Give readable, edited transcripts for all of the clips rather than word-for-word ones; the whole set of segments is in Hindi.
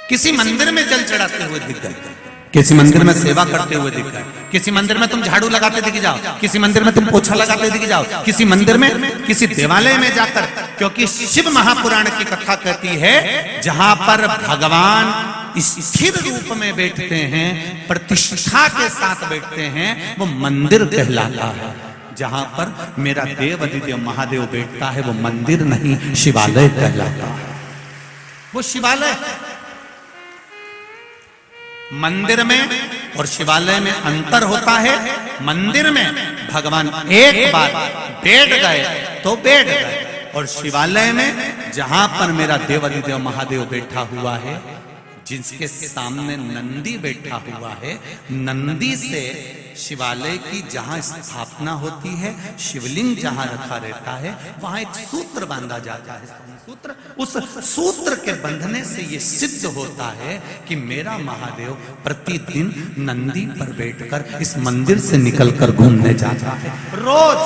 किसी मंदिर में जल चढ़ाते हुए दिख गए, किसी मंदिर में सेवा करते हुए दिख गए, किसी मंदिर में तुम झाड़ू लगाते दिख जाओ, किसी मंदिर में तुम पोछा लगाते दिख जाओ, किसी मंदिर में, किसी देवालय में जाकर, क्योंकि शिव महापुराण की कथा कहती है जहां पर भगवान स्थिर रूप में बैठते हैं, प्रतिष्ठा के साथ बैठते हैं, वो मंदिर कहलाता है। जहां पर मेरा देव अधिदेव महादेव बैठता है वो मंदिर नहीं, शिवालय कहलाता है। वो शिवालय, मंदिर में और शिवालय में अंतर होता है। मंदिर में भगवान एक बार बैठ गए तो बैठ गए, और शिवालय में जहां पर मेरा देव अधिदेव महादेव बैठा हुआ है, जिसके सामने नंदी बैठा हुआ है, नंदी से शिवालय की जहां स्थापना होती है, शिवलिंग जहां रखा रहता है, वहां एक सूत्र बांधा जाता है। सूत्र, उस सूत्र के बंधने से यह सिद्ध होता है कि मेरा महादेव प्रतिदिन नंदी पर बैठकर इस मंदिर से निकलकर घूमने जाता है। रोज,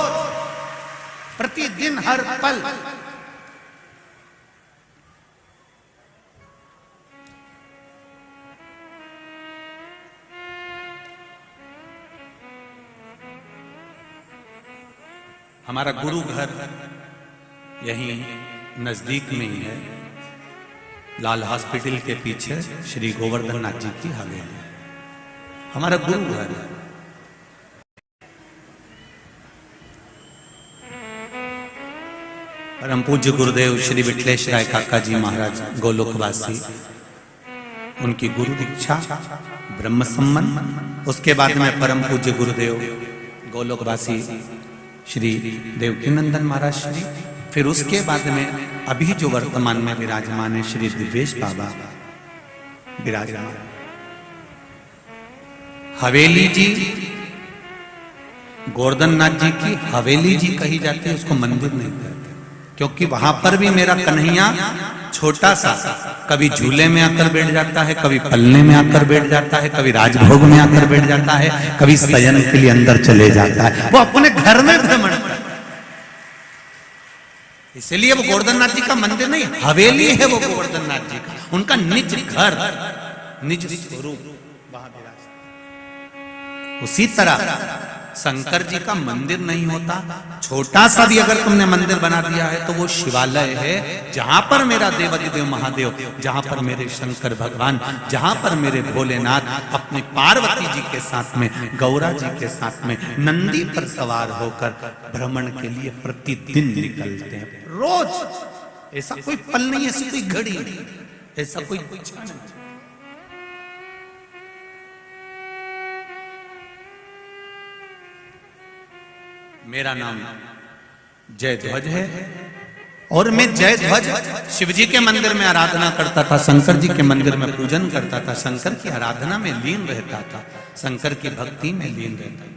प्रतिदिन, हर पल। हमारा गुरु घर यहीं नजदीक में ही है, लाल हॉस्पिटल के पीछे श्री गोवर्धन नाथ जी की हवेली, हमारा गुरु घर है। परम पूज्य गुरुदेव श्री विठलेश राय काका जी महाराज गोलोकवासी, उनकी गुरु दीक्षा ब्रह्म सम्मन, उसके बाद में परम पूज्य गुरुदेव गोलोकवासी श्री देवकीनंदन महाराज श्री, फिर उसके बाद में अभी जो वर्तमान में विराजमान है श्री दिव्येश बाबा विराजमान। हवेली जी, गोवर्धन नाथ जी की हवेली जी कही जाती है, उसको मंदिर नहीं कहते, क्योंकि वहां पर भी मेरा कन्हैया छोटा सा कभी झूले में आकर बैठ जाता है, कभी पलने में आकर बैठ जाता है, कभी राजभोग में आकर बैठ जाता है, कभी शयन के लिए अंदर चले जाता है। वो अपने घर में भ्रमण करता है, इसलिए वो गोवर्धन नाथ जी का मंदिर नहीं, हवेली है वो गोवर्धन नाथ जी का, उनका निज घर, निज स्वरूप वहां विराजता। उसी तरह शंकर जी का मंदिर नहीं होता, छोटा सा भी अगर तुमने मंदिर बना दिया है तो वो शिवालय है, जहां पर मेरा देवाधिदेव महादेव, जहां पर मेरे शंकर भगवान, जहां पर मेरे भोलेनाथ अपनी पार्वती जी के साथ में, गौरा जी के साथ में नंदी पर सवार होकर भ्रमण के लिए प्रतिदिन निकलते हैं। रोज, ऐसा कोई पल नहीं, ऐसी कोई घड़ी नहीं, ऐसा कोई क्षण नहीं। मेरा नाम जय ध्वज है, और मैं जय ध्वज शिव जी के मंदिर में आराधना करता था, शंकर जी के मंदिर में पूजन करता था, शंकर की आराधना में लीन रहता था, शंकर की भक्ति में लीन रहता था।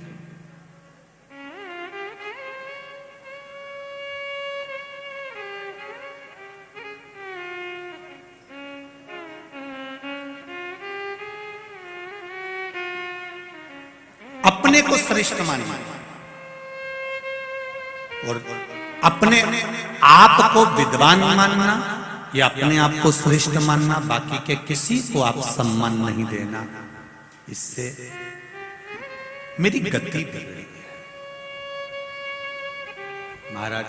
अपने को श्रेष्ठ मानना और अपने आप को विद्वान मानना या अपने आप को श्रेष्ठ मानना, बाकी के किसी को आप सम्मान नहीं देना, इससे मेरी गति बिगड़ी है। महाराज,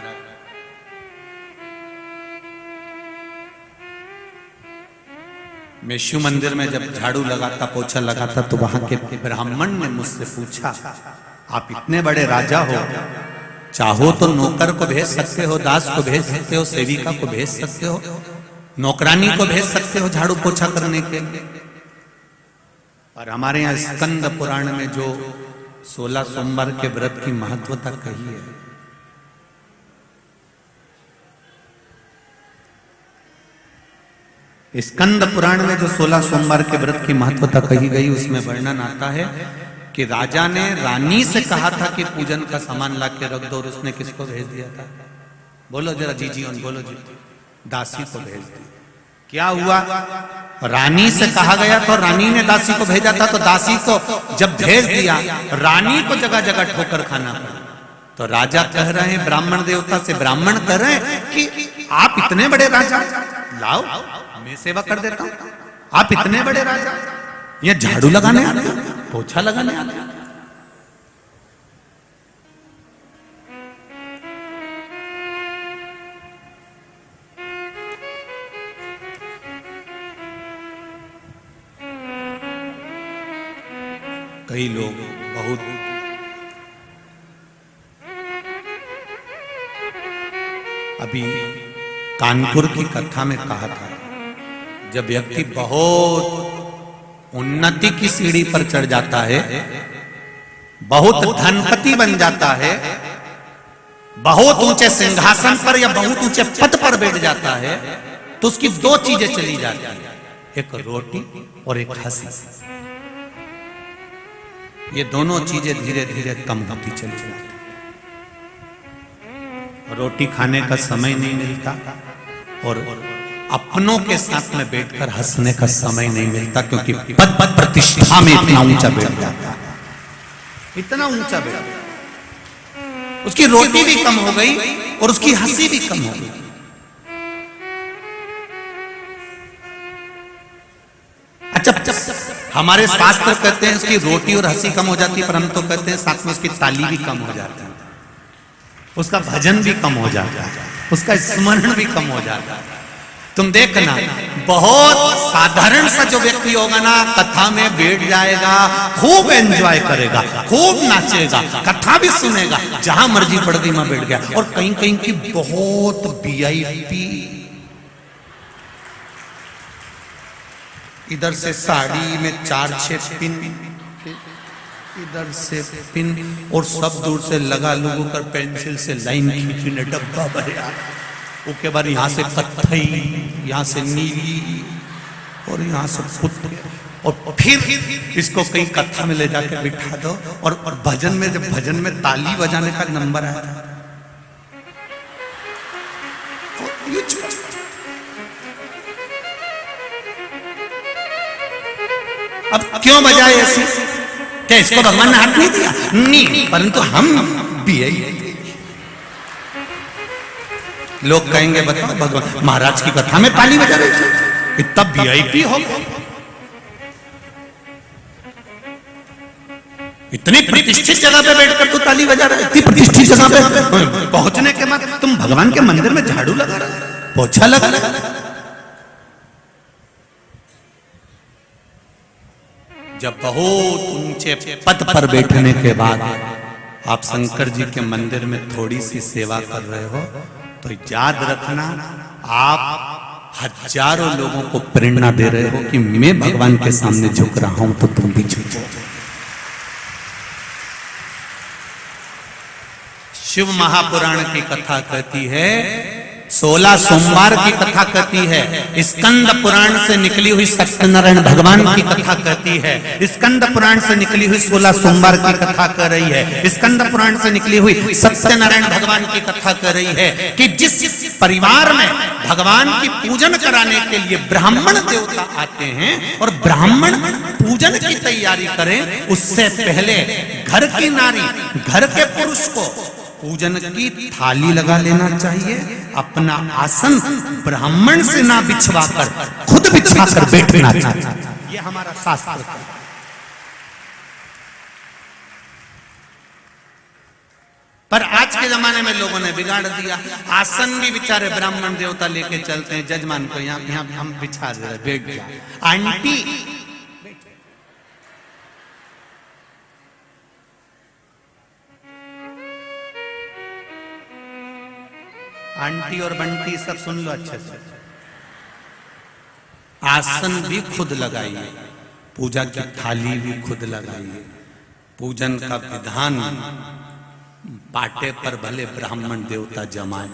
मैं शिव मंदिर में जब झाड़ू लगाता, पोछा लगाता, तो वहां के ब्राह्मण ने मुझसे पूछा, आप इतने बड़े राजा हो, चाहो तो नौकर को भेज सकते हो, दास को भेज सकते हो, सेविका को भेज सकते हो, नौकरानी को भेज सकते हो झाड़ू पोछा करने के लिए। और हमारे यहाँ स्कंद पुराण में जो 16 सोमवार के व्रत की महत्वता कही है, स्कंद पुराण में जो 16 सोमवार के व्रत की महत्वता कही गई, उसमें वर्णन आता है कि राजा ने रानी से कहा था कि पूजन का सामान ला के रख दो, और उसने किसको भेज दिया था? बोलो जरा जी जी, बोलो जी, दासी को भेज दिया। क्या हुआ? रानी से कहा गया तो रानी ने दासी को भेजा था, तो दासी को जब भेज दिया, रानी को जगह जगह ठोकर खाना पड़ा। तो राजा कह रहे हैं, ब्राह्मण देवता से ब्राह्मण कह रहे हैं कि आप इतने बड़े राजा, लाओ मैं सेवा कर देता हूं, आप इतने बड़े राजा, ये झाड़ू लगाने आते हो, पोछा लगाने आते हो। कई लोग बहुत अभी कानपुर की कथा में कहा था, जब व्यक्ति बहुत उन्नति की सीढ़ी पर चढ़ जाता है, बहुत धनपति बन जाता है, बहुत ऊंचे सिंहासन पर या बहुत ऊंचे पद पर बैठ जाता है, तो उसकी दो चीजें चली जाती हैं, एक रोटी और एक हंसी। ये दोनों चीजें धीरे धीरे कम होती चली जाती। रोटी खाने का समय नहीं मिलता और अपनों के साथ में बैठकर हंसने का समय नहीं मिलता, क्योंकि पद पद प्रतिष्ठा में इतना ऊंचा बैठ जाता है, इतना ऊंचा बैठ, उसकी रोटी भी कम हो गई और उसकी हंसी भी कम हो गई। अच्छा, हमारे शास्त्र कहते हैं उसकी रोटी और हंसी कम हो जाती है, पर हम तो कहते हैं साथ में उसकी ताली भी कम हो जाती है, उसका भजन भी कम हो जाता है, उसका स्मरण भी कम हो जाता है। तुम देखना, बहुत साधारण सा जो व्यक्ति होगा ना, कथा में बैठ जाएगा, खूब एंजॉय करेगा, खूब नाचेगा, कथा भी सुनेगा, जहां मर्जी पड़ गई वहां बैठ गया। और कहीं कहीं की बहुत वीआईपी, इधर से साड़ी में 4-6 पिन, इधर से पिन, और सब दूर से लगा लोगों कर पेंसिल से लाइन खींचने डब्बा भरा, उसके बाद यहाँ से कत्थई, यहाँ से नीली और यहाँ से पुत्र, और फिर इसको कहीं कथा में ले जाके बिठा दो। और भजन में, जब भजन में ताली बजाने का नंबर आया, अब क्यों बजाए ऐसे? क्या इसको भगवान ने हाथ नहीं दिया? नहीं, परंतु हम भी लोग कहेंगे, बताओ भगवान महाराज की कथा में ताली बजा रहे थे, इतना वीआईपी हो, इतनी प्रतिष्ठित जगह पे बैठकर तो ताली बजा रहे, इतनी प्रतिष्ठित जगह पे पहुंचने के बाद तुम भगवान के मंदिर में झाड़ू लगा रहे, पोछा लगा रहे। जब बहुत ऊंचे पद पर बैठने के बाद आप शंकर जी के मंदिर में थोड़ी सी सेवा कर रहे हो, तो याद रखना, आप हजारों लोगों को प्रेरणा दे रहे हो कि मैं भगवान के सामने झुक रहा हूं, तो तुम भी झुको। शिव महापुराण की कथा कहती है, 16 सोमवार की कथा कहती है, स्कंद पुराण से निकली हुई सत्यनारायण भगवान की कथा कहती है, स्कंद पुराण से निकली हुई 16 सोमवार की कथा कर रही है, स्कंद पुराण से निकली हुई सत्यनारायण भगवान की कथा कर रही है कि जिस परिवार में भगवान की पूजन कराने के लिए ब्राह्मण देवता आते हैं और ब्राह्मण पूजन की तैयारी करें, उससे पहले घर की नारी, घर के पुरुष को पूजन की थाली लगा लेना चाहिए, अपना आसन ब्राह्मण से ना बिछवाकर खुद बिछाकर बैठना चाहिए। ये हमारा शास्त्र है। पर आज के जमाने में लोगों ने बिगाड़ दिया, आसन भी बेचारे ब्राह्मण देवता लेके चलते हैं, जजमान को यहाँ हम बिछा दे, बैठ जाए। आंटी आंटी और बंटी सब सुन लो अच्छे से, आसन भी खुद लगाइए, पूजा की थाली भी खुद लगाइए, पूजन का विधान पाटे पर भले ब्राह्मण देवता जमाए,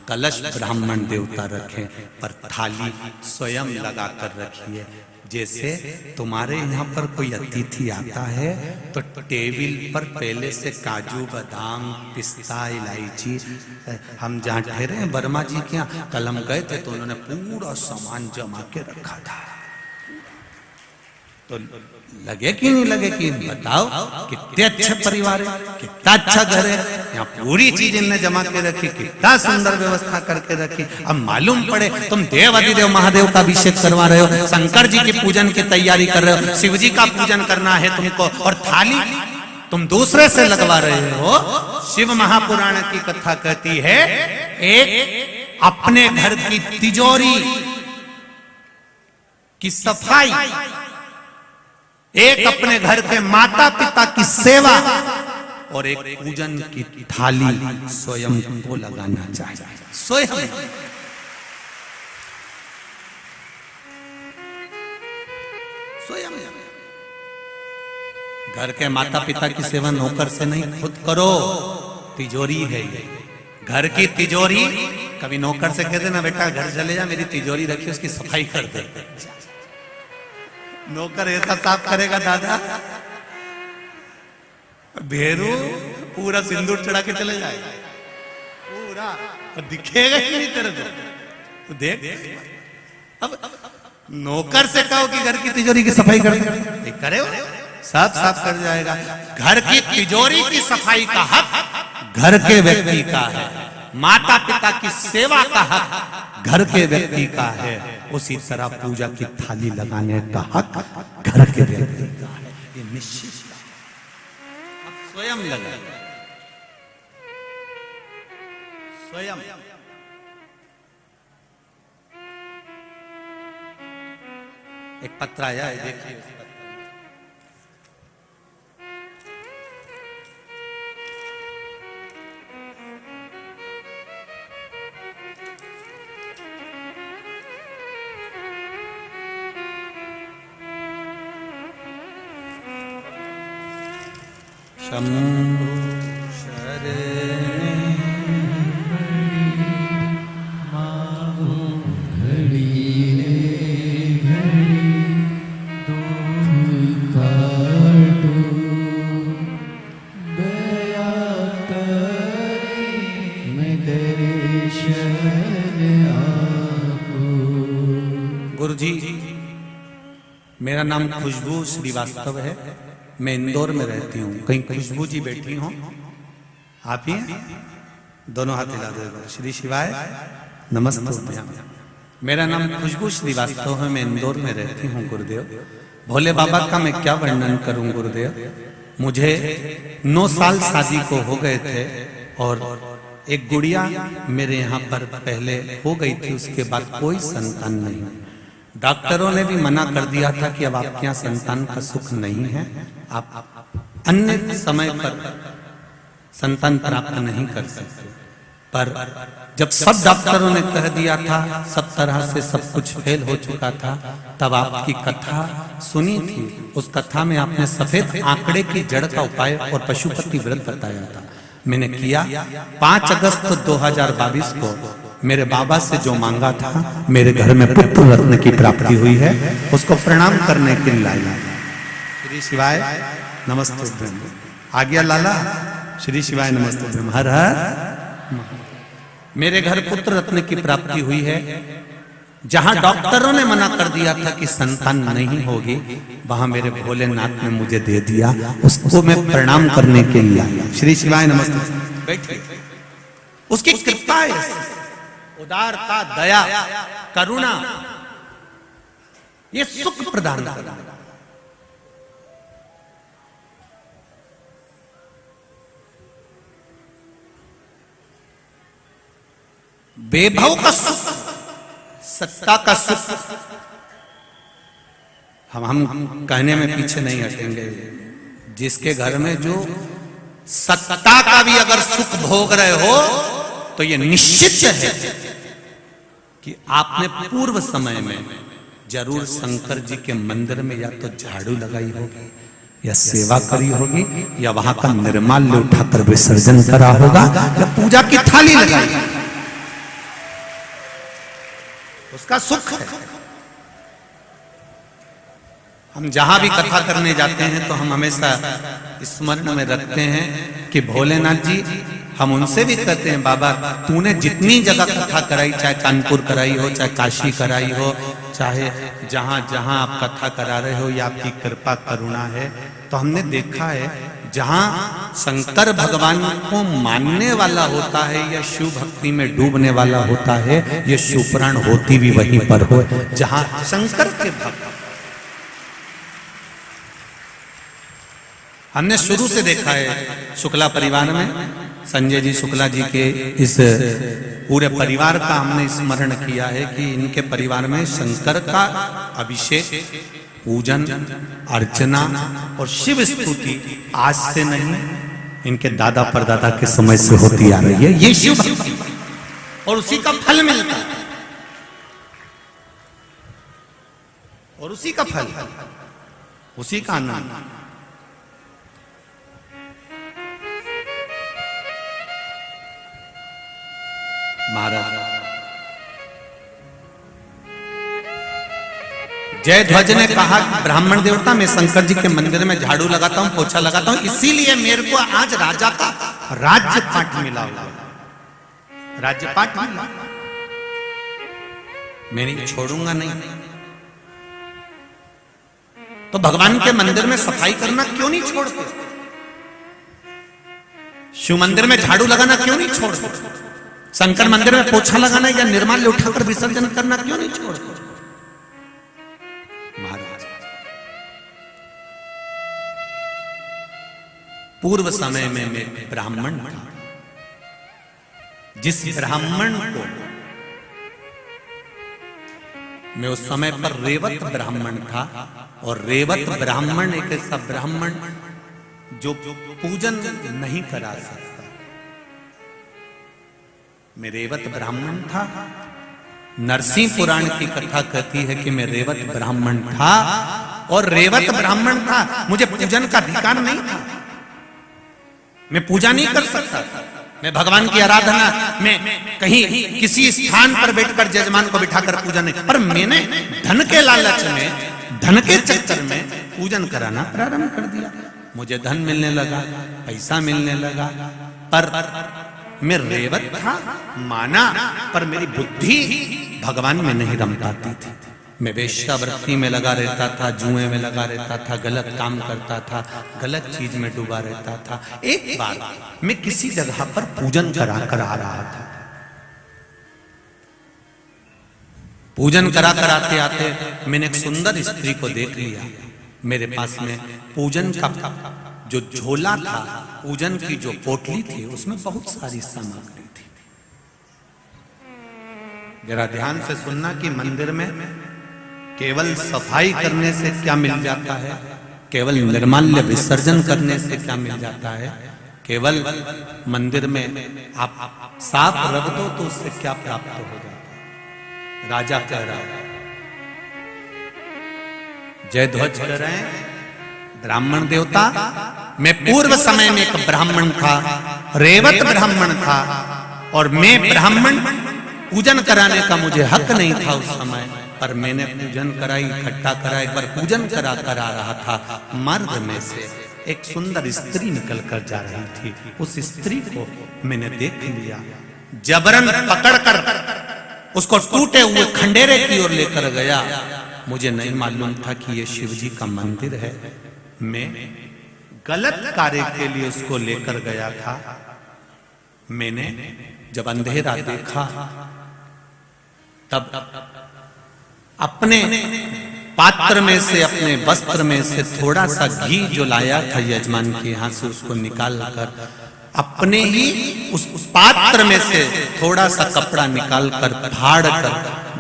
कलश ब्राह्मण देवता रखें, पर थाली स्वयं लगाकर रखिए। जैसे तुम्हारे यहाँ पर कोई अतिथि आता है तो टेबल पर पहले से काजू बादाम पिस्ता इलायची, हम जहाँ ठहरे हैं वर्मा जी के यहाँ, कल हम गए थे तो उन्होंने पूरा सामान जमा के रखा था। तो लगे कि नहीं लगे कि बताओ कितने अच्छे परिवार है, कितना अच्छा घर है, यहाँ पूरी चीज इनने जमा के रखी, कितना सुंदर व्यवस्था करके रखी। अब मालूम पड़े तुम देव अधिदेव महादेव का अभिषेक करवा रहे हो, शंकर जी की पूजन की तैयारी कर रहे हो, शिव जी का पूजन करना है तुमको, और थाली तुम दूसरे से लगवा रहे हो। शिव महापुराण की कथा कहती है एक अपने घर की तिजोरी की सफाई, एक अपने घर के माता पिता की सेवा, और एक पूजन की थाली स्वयं को लगाना चाहिए। स्वयं स्वयं घर के माता पिता की सेवा नौकर से नहीं, खुद करो। तिजोरी है ये, घर की तिजोरी। कभी नौकर से कहते ना बेटा घर चले जा, मेरी तिजोरी रखी, उसकी सफाई कर दे। नौकर ऐसा साफ करेगा दादा, भेरू पूरा सिंदूर चढ़ा के चले जाएगा पूरा, और दिखेगा ही नहीं तेरे को। तो देख, अब नौकर से कहो कि घर की तिजोरी की सफाई कर दे, करे हो, साफ साफ कर जाएगा। घर की तिजोरी की सफाई का हक घर के व्यक्ति का है, माता पिता की सेवा का हक घर के व्यक्ति का है, उसी तरह पूजा की थाली लगाने का हक घर के व्यक्ति का है। ये निश्चित स्वयं लगा, स्वयं। एक पत्र आया है, देखिए। शंभु शरणे माहु घड़ी घड़ी दूध काटो दया करी मैं दर्शन आपको। गुरु जी, मेरा नाम खुशबू श्रीवास्तव है, मैं इंदौर में रहती हूँ। कहीं खुशबू जी बैठी हो? आप ही दोनों हाथ हिला दो। श्री शिवाय नमस्ते। मेरा नाम खुशबू श्रीवास्तव है, मैं इंदौर में रहती हूँ गुरुदेव। भोले बाबा का मैं क्या वर्णन करूँ गुरुदेव। मुझे 9 साल शादी को हो गए थे, और एक गुड़िया मेरे यहाँ पर पहले हो गई थी, उसके बाद कोई संतान नहीं। डॉक्टरों ने भी मना कर दिया था कि अब आपके यहाँ संतान का सुख नहीं है, आप अन्य समय पर संतान प्राप्त नहीं कर सकते। पर जब सब डॉक्टरों ने कह दिया था, सब तरह से सब कुछ फेल हो चुका था, तब आपकी कथा सुनी थी। उस कथा में आपने सफेद आंकड़े की जड़ का उपाय और पशुपति व्रत बताया था। मैंने किया। 5 अगस्त 2022 को मेरे बाबा से जो मांगा था, मेरे घर में पुत्र रत्न की प्राप्ति हुई है, उसको प्रणाम करने के लिए लाया। श्री शिवाय नमस्ते। आ गया लाला? श्री शिवाय नमस्ते। हर हर। मेरे घर पुत्र रत्न की प्राप्ति हुई है। जहां डॉक्टरों ने मना कर दिया था कि संतान नहीं होगी, वहां मेरे भोलेनाथ ने मुझे दे दिया। उसको मैं प्रणाम करने के लिए आया। श्री शिवाय नमस्ते। बैठिए। उसकी कृपा है, उदारता, दया, करुणा, ये सुख प्रदान करता है। बेभव का सुख, सत्ता का सुख। हम कहने में पीछे नहीं हटेंगे। जिसके घर में जो सत्ता का भी अगर सुख भोग रहे हो, तो ये निश्चित है कि आपने पूर्व समय में जरूर शंकर जी के मंदिर में या तो झाड़ू लगाई होगी, या सेवा करी होगी, या वहां का निर्माल्य उठाकर विसर्जन करा होगा, या पूजा की थाली लगाई। उसका सुख है। हम जहां भी कथा करने जाते हैं तो हम हमेशा स्मरण में रखते हैं कि भोलेनाथ जी, हम उनसे भी कहते हैं बाबा तूने जितनी जगह कथा कराई, चाहे कानपुर कराई हो, चाहे काशी कराई हो, चाहे जहां जहां आप कथा करा रहे हो, या आपकी कृपा करुणा है, तो हमने देखा है जहां शंकर भगवान को मानने वाला होता है या शिव भक्ति में डूबने वाला होता है, ये शिवपुराण होती भी वहीं पर हो जहां शंकर के भक्त। हमने शुरू से देखा है शुक्ला परिवार में, संजय जी शुक्ला जी के इस पूरे परिवार का हमने स्मरण किया है कि इनके परिवार में शंकर का अभिषेक, पूजन, अर्चना और शिव स्तुति आज से नहीं, इनके दादा परदादा के समय से होती आ रही है। ये शिव भक्ति और उसी का फल मिलता है, और उसी का फल, उसी का आनंद। महाराज जयध्वज ने कहा कि ब्राह्मण देवता, मैं शंकर जी के मंदिर में झाड़ू लगाता हूं, पोछा लगाता हूं, इसीलिए मेरे को आज राजा का राज्यपाट मिला हुआ, राज्यपाट मिला, मैं नहीं छोड़ूंगा नहीं। तो भगवान के मंदिर में सफाई करना क्यों नहीं छोड़ते? शिव मंदिर में झाड़ू लगाना क्यों नहीं छोड़ते? शंकर मंदिर में पोछा लगाना या निर्माल्य उठाकर विसर्जन करना क्यों नहीं छोड़ते? महाराज पूर्व समय में मैं ब्राह्मण था, जिस ब्राह्मण को मैं उस समय पर रेवत ब्राह्मण था, और रेवत ब्राह्मण एक ऐसा ब्राह्मण जो पूजन नहीं करा सकता। मैं रेवत ब्राह्मण था। नरसिंह पुराण की कथा कहती है कि मैं रेवत ब्राह्मण था, और रेवत ब्राह्मण था, मुझे पूजन का अधिकार नहीं था, मैं पूजा नहीं कर सकता था। मैं भगवान की आराधना में कहीं किसी स्थान पर बैठकर जजमान को बिठाकर पूजा नहीं, पर मैंने धन के लालच में, धन के चक्कर में पूजन कराना प्रारंभ कर दिया। मुझे धन मिलने लगा, पैसा मिलने लगा, पर मैं रेवत था माना, पर मेरी बुद्धि भगवान में नहीं रम पाती थी। मैं वेश्यावृत्ति में लगा रहता था, जुए में लगा रहता था, गलत काम करता था, गलत चीज में डूबा रहता था। एक बार मैं किसी जगह पर पूजन करा कर आ रहा था। पूजन करा कर आते आते मैंने एक सुंदर स्त्री को देख लिया। मेरे पास में पूजन का जो झोला था, पूजन की जो पोटली थी, उसमें बहुत सारी सामग्री थी। जरा ध्यान से सुनना कि मंदिर में केवल सफाई करने से क्या मिल जाता है, केवल निर्माल्य विसर्जन करने से क्या मिल जाता है, केवल मंदिर में आप साफ रख दो तो उससे क्या प्राप्त हो जाता है। राजा कह रहा है, जयध्वज कह रहे हैं, ब्राह्मण देवता, मैं पूर्व समय में एक ब्राह्मण था, रेवत ब्राह्मण था, और मैं ब्राह्मण पूजन कराने का मुझे हक नहीं था उस समय, पर मैंने पूजन कराई, इकट्ठा करा। एक बार पूजन करा कर आ रहा था, मर्द में से एक सुंदर स्त्री निकल कर जा रही थी। उस स्त्री को मैंने देख लिया, जबरन पकड़कर उसको टूटे हुए खंडेरे की ओर लेकर गया। मुझे नहीं मालूम था कि यह शिव जी का मंदिर है। मैं गलत कार्य के लिए उसको लेकर गया था। मैंने जब अंधेरा देखा, तब अपने पात्र में से, अपने वस्त्र में से थोड़ा सा घी जो लाया था यजमान के यहां से, उसको निकाल कर अपने ही उस पात्र में से थोड़ा सा कपड़ा निकाल कर फाड़ कर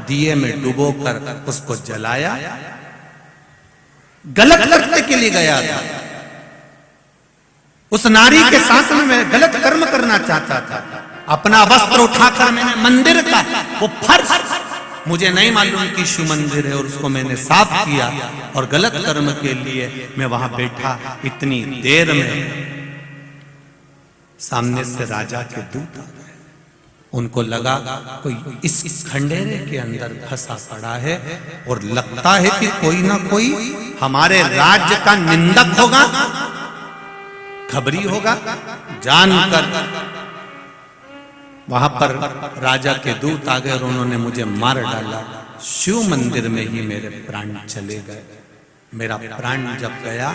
दिए में डुबो कर उसको जलाया। गलत करने के लिए गया था। उस नारी के साथ में मैं गलत कर्म करना चाहता था। अपना वस्त्र उठाकर मैंने मंदिर का वो फर्श, मुझे नहीं मालूम कि शिव मंदिर है, और उसको मैंने साफ किया, और गलत कर्म के लिए मैं वहां बैठा। इतनी देर में सामने से राजा के दूत आ गए। उनको लगा कोई इस खंडेरे के अंदर फंसा पड़ा है, और लगता है कि कोई ना कोई हमारे राज्य का निंदक होगा, खबरी होगा। जानकर वहां पर राजा के दूत आ गए और उन्होंने मुझे मार डाला। शिव मंदिर में ही मेरे प्राण चले गए। मेरा प्राण जब गया,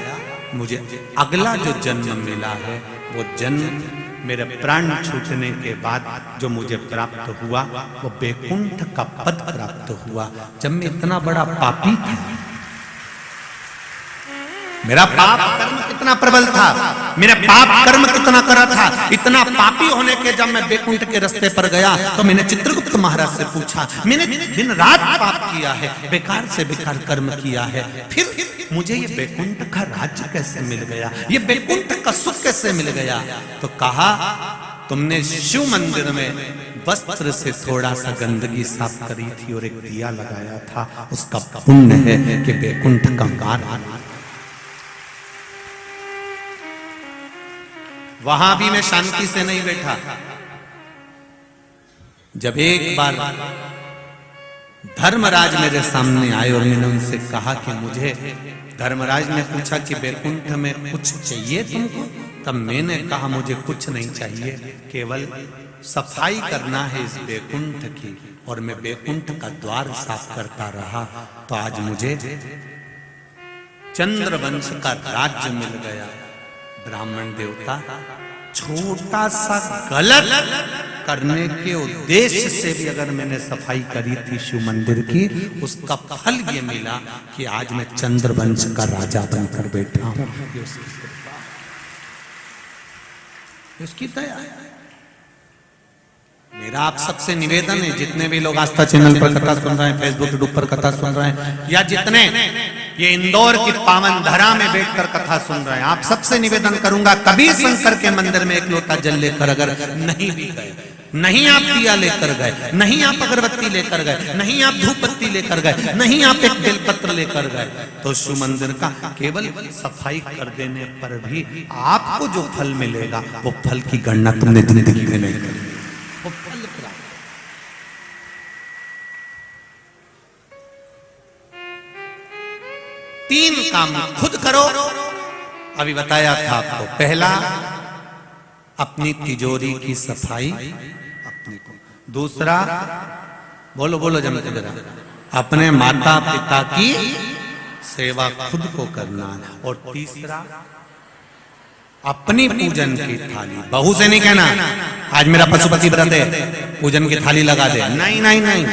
मुझे अगला जो जन्म मिला है, वो जन्म मेरे प्राण छूटने के बाद जो मुझे प्राप्त हुआ, वो बैकुंठ का पद प्राप्त हुआ। जब मैं इतना बड़ा पापी था, मेरा पाप कर्म कितना प्रबल था, मेरा पाप कर्म कितना करा था, इतना पापी होने के जब मैं बैकुंठ के रास्ते पर गया तो मैंने चित्रगुप्त महाराज से पूछा, मैंने दिन रात पाप किया है, बेकार से बेकार कर्म किया है, फिर मुझे ये बैकुंठ का राज्य कैसे मिल गया, ये बैकुंठ का सुख कैसे मिल गया? तो कहा, तुमने शिव मंदिर में वस्त्र से थोड़ा सा गंदगी साफ करी थी और एक दिया लगाया था, उसका पुण्य है कि बैकुंठ का मार्ग। वहां भी मैं शांति से नहीं बैठा। जब एक बार धर्मराज मेरे सामने आए और मैंने उनसे कहा कि मुझे, धर्मराज ने पूछा कि बैकुंठ में कुछ चाहिए तुमको? तब मैंने कहा, मुझे कुछ नहीं चाहिए, केवल सफाई करना है इस बैकुंठ की। और मैं बैकुंठ का द्वार साफ करता रहा तो आज मुझे चंद्रवंश का राज्य मिल गया। ब्राह्मण देवता छोटा सा गलत करने के उद्देश्य से भी अगर मैंने सफाई करी थी शिव मंदिर की, उसका फल ये मिला कि आज मैं चंद्रवंश का राजा बनकर बैठा हूं। उसकी दया। मेरा आप सबसे निवेदन है, जितने भी लोग आस्था चैनल पर कथा सुन रहे हैं, फेसबुक यूट्यूब पर कथा सुन रहे हैं, या जितने ये इंदौर की पावन धरा में बैठकर कथा सुन रहे हैं, आप सबसे निवेदन करूंगा, कभी शंकर के मंदिर में एक लोटा जल लेकर अगर नहीं भी गए, नहीं आप दिया लेकर गए, नहीं आप अगरबत्ती लेकर गए, नहीं आप धूप बत्ती लेकर गए, नहीं आप एक बेलपत्र लेकर गए, तो शिव मंदिर का केवल सफाई कर देने पर भी आपको जो फल मिलेगा, वो फल की गणना तुमने जिंदगी में नहीं करी। तीन काम खुद करो, अभी बताया था आपको। पहला, अपनी तिजोरी की सफाई अपने को। दूसरा, बोलो बोलो जमते जरा, अपने माता पिता की सेवा खुद को करना है। और तीसरा, अपनी पूजन की थाली, बहू से नहीं कहना आज मेरा पशुपति व्रत है पूजन की थाली लगा दे, नहीं नहीं नहीं,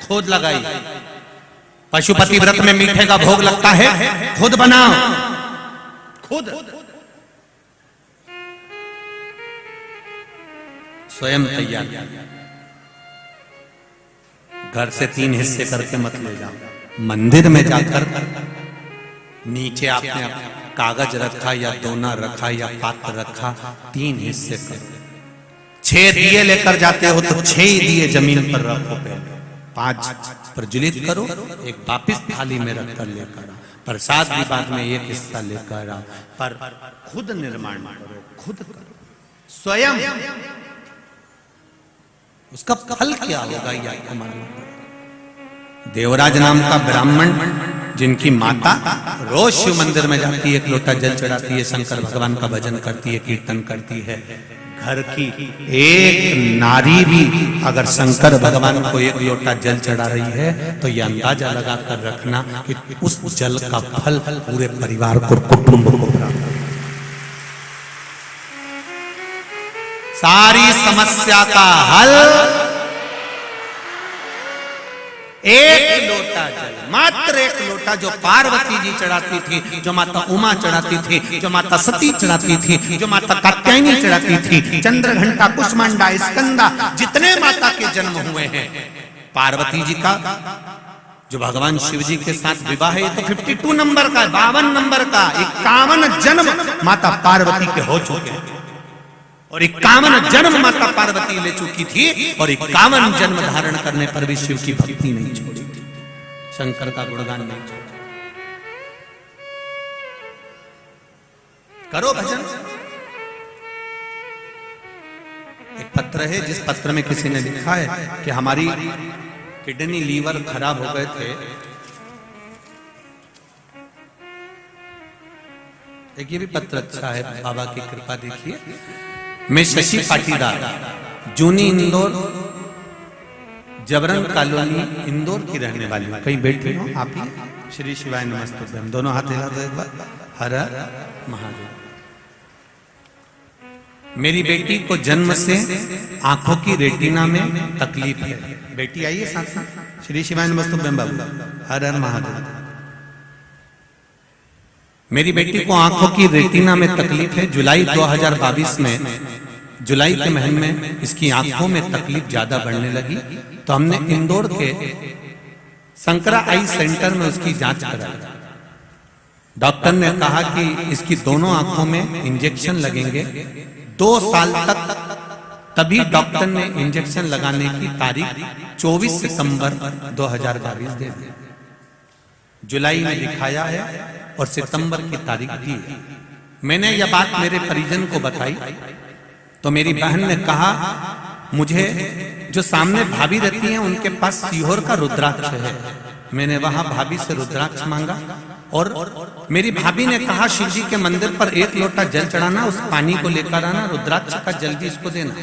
खुद लगाई। पशुपति व्रत में मीठे का भोग लगता है, खुद बनाओ, खुद स्वयं तैयार। घर से 3 हिस्से करके मत ले जाओ। मंदिर में जाकर नीचे आपने कागज रखा या दोना रखा या पात्र रखा, 3 हिस्से करो। 6 दिए लेकर जाते हो तो 6 दिए जमीन पर रखो, पहले 5 प्रज्वलित करो, एक वापिस थाली में रखकर लेकर आओ। प्रसाद भी बाद में एक हिस्सा लेकर आओ, पर खुद निर्माण करो, खुद करो स्वयं। उसका फल क्या होगा ये आपको मालूम पड़ेगा। देवराज नाम का ब्राह्मण, जिनकी माता रोज शिव मंदिर में जाती है, एक लोटा जल चढ़ाती है, शंकर भगवान का भजन करती है, कीर्तन करती है। घर की एक नारी भी अगर शंकर भगवान को एक लोटा जल चढ़ा रही है तो ये अंदाजा लगाकर रखना कि उस जल का फल पूरे परिवार को, कुटुंब को प्राप्त। सारी समस्या का हल एक लोटा जल, मात्र एक लोटा, जो पार्वती जी चढ़ाती थी, जो माता उमा चढ़ाती थी, जो माता सती चढ़ाती थी, जो माता कात्यायनी चढ़ाती थी, चंद्रघंटा, कुष्मांडा, स्कंदा, जितने माता के जन्म हुए हैं, पार्वती जी का जो भगवान शिव जी के साथ विवाह है, ये तो 52 नंबर का, 52 नंबर का, 51 जन्म माता पार्वती के हो चुके हैं। और 51 जन्म माता पार्वती ले चुकी थी, और 51 जन्म धारण करने पर भी शिव की भक्ति नहीं छोड़ी थी, शंकर का गुणगान नहीं छोड़ा। करो भजन। एक पत्र है, जिस पत्र में किसी ने लिखा है कि हमारी किडनी, लीवर खराब हो गए थे। एक ये भी पत्र अच्छा है, बाबा की कृपा देखिए। मैं शशि पाटीदार, जूनी इंदौर जबरन कॉलोनी इंदौर की रहने वाली हूँ। कहीं बैठी हो आप ही? श्री शिवाय नमस्तुभ्यम। दोनों हाथ हिला दो एक बार। हर हर महादेव। मेरी बेटी को जन्म से आंखों की रेटिना में तकलीफ है। बेटी आई है साथ साथ। श्री शिवाय नमस्तुभ्यम बाबू। हर हर महादेव। मेरी बेटी को आंखों की रेटिना में तकलीफ है। जुलाई 2022 में, जुलाई के महीने में इसकी आंखों में तकलीफ ज्यादा बढ़ने लगी, तो हमने इंदौर के शंकरा आई सेंटर में उसकी जांच कराई। डॉक्टर ने कहा कि इसकी दोनों आंखों में इंजेक्शन लगेंगे 2 साल तक। तभी डॉक्टर ने इंजेक्शन लगाने की तारीख 24 सितंबर 2022 दे दी। जुलाई में दिखाया है और सितंबर की तारीख दी है। मैंने यह बात मेरे परिजन को बताई तो मेरी बहन ने कहा, मुझे जो सामने भाभी रहती हैं उनके पास सीहोर का रुद्राक्ष है। मैंने वहां भाभी से रुद्राक्ष मांगा और मेरी भाभी ने कहा, शिव जी के मंदिर पर 1 लोटा जल चढ़ाना, उस पानी को लेकर आना, रुद्राक्ष का जल भी इसको देना।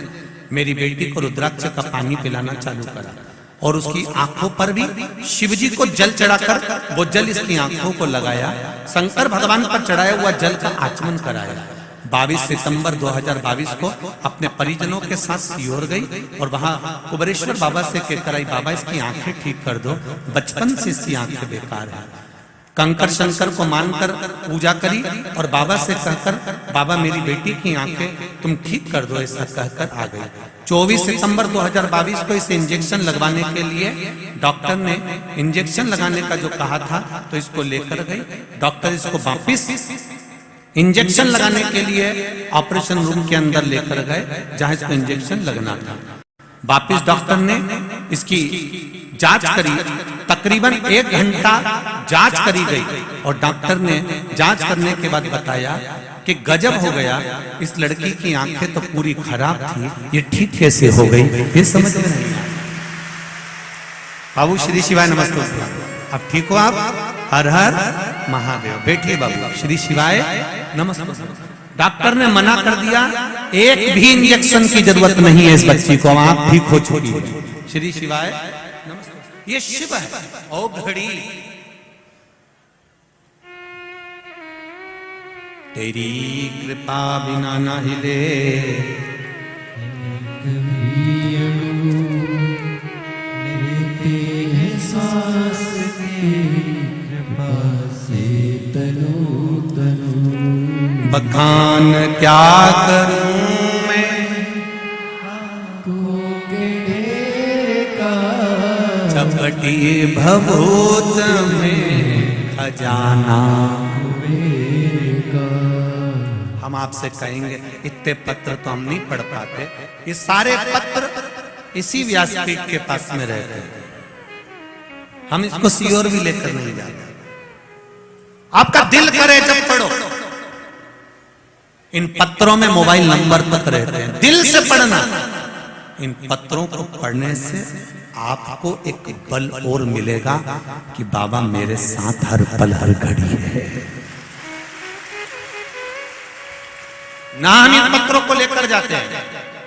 मेरी बेटी को रुद्राक्ष का पानी पिलाना चालू करा और उसकी आंखों पर भी शिव जी को जल चढ़ाकर वो जल इसकी आंखों को लगाया। शंकर भगवान पर चढ़ाया हुआ जल का आचमन कराया। 22 सितंबर 2022 को अपने परिजनों के साथ सीहोर गई और वहां कुबेरेश्वर बाबा से कहकर आई, बाबा इसकी आंखें ठीक कर दो, बचपन से इसकी आंखें बेकार है। कंकर शंकर को मानकर पूजा करी और बाबा से कहकर, बाबा मेरी बेटी की आंखें तुम ठीक कर दो, ऐसा कहकर आ गई। 24 सितंबर 2022 को इसे इंजेक्शन लगवाने के लिए डॉक्टर ने इंजेक्शन लगाने का जो कहा था तो इसको लेकर गई। डॉक्टर इसको वापिस इंजेक्शन लगाने के लिए ऑपरेशन रूम के अंदर लेकर गए जहां इसको इंजेक्शन लगना था। वापिस डॉक्टर ने इसकी जांच करी। तकरीबन 1 घंटा जांच करी गई और डॉक्टर ने जांच करने के बाद बताया कि गजब हो गया, इस लड़की की आंखें तो पूरी खराब थी, ये ठीक कैसे हो गई, ये समझ में नहीं आया। बाबू श्री शिवाय नमस्ते। अब ठीक हो आप? हर हर महादेव। बैठिए बाबू। श्री शिवाय नमस्ते। डॉक्टर ने मना कर दिया, एक भी इंजेक्शन की जरूरत नहीं है इस बच्ची को, आप ठीक हो चुकी है। श्री शिवाय नमस्ते। ये शिव है। ओ घड़ी तेरी कृपा बिना ना हिले, बखान क्या करूं मैं चपटी भभूत में खजाना। हम आपसे कहेंगे, इतने पत्र तो हम नहीं पढ़ पाते, ये सारे पत्र इसी व्यासपीठ के पास में रहते हैं। हम इसको सीहोर भी लेकर नहीं जाते। आपका दिल करे जब पढ़ो। इन पत्रों में मोबाइल नंबर तक रहते हैं, दिल से पढ़ना। इन पत्रों को पढ़ने से आपको एक बल और मिलेगा कि बाबा मेरे साथ हर पल हर घड़ी है। ना हम इन पत्रों को लेकर जाते हैं।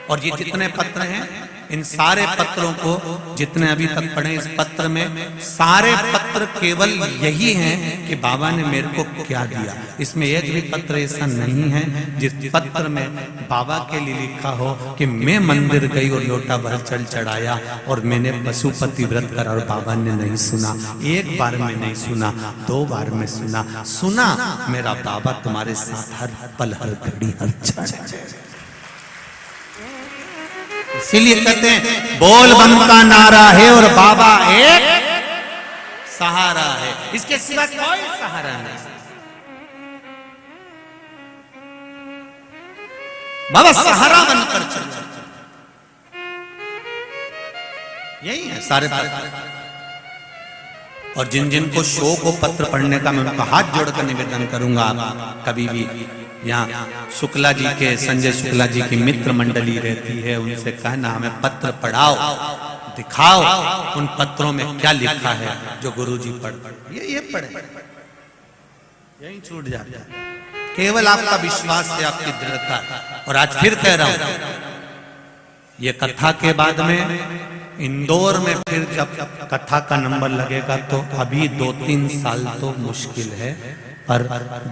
और ये जितने पत्र हैं, इन सारे पत्रों को जितने अभी तक पढ़े, इस पत्र में सारे पत्र केवल यही हैं कि बाबा ने मेरे को क्या दिया। इसमें एक भी पत्र ऐसा नहीं है जिस पत्र में बाबा के लिए लिखा हो कि मैं मंदिर गई और लोटा भर जल चढ़ाया और मैंने पशुपति व्रत करा और बाबा ने नहीं सुना। एक बार में नहीं सुना, 2 बार में सुना। सुना मेरा बाबा तुम्हारे साथ हर पल हर घड़ी हर क्षण। इसीलिए कहते हैं बोल बम का नारा है और बाबा एक सहारा है, इसके सिवा कोई सहारा नहीं। बाबा सहारा बनकर चलो, यही है सारे पत्र। और जिन जिन को शौक हो पत्र पढ़ने का, मैं उनका हाथ जोड़कर निवेदन करूंगा, कभी भी यहाँ शुक्ला जी के, संजय शुक्ला जी की मित्र मंडली रहती है, उनसे कहना हमें पत्र पढ़ाओ, दिखाओ उन पत्रों में क्या लिखा है जो गुरुजी पढ़ ये पढ़े, यही छूट जाता है। केवल आपका विश्वास है, आपकी दृढ़ता है। और आज फिर कह रहा हूं, ये कथा के बाद में इंदौर में फिर जब कथा का नंबर लगेगा तो अभी 2-3 साल तो मुश्किल है, पर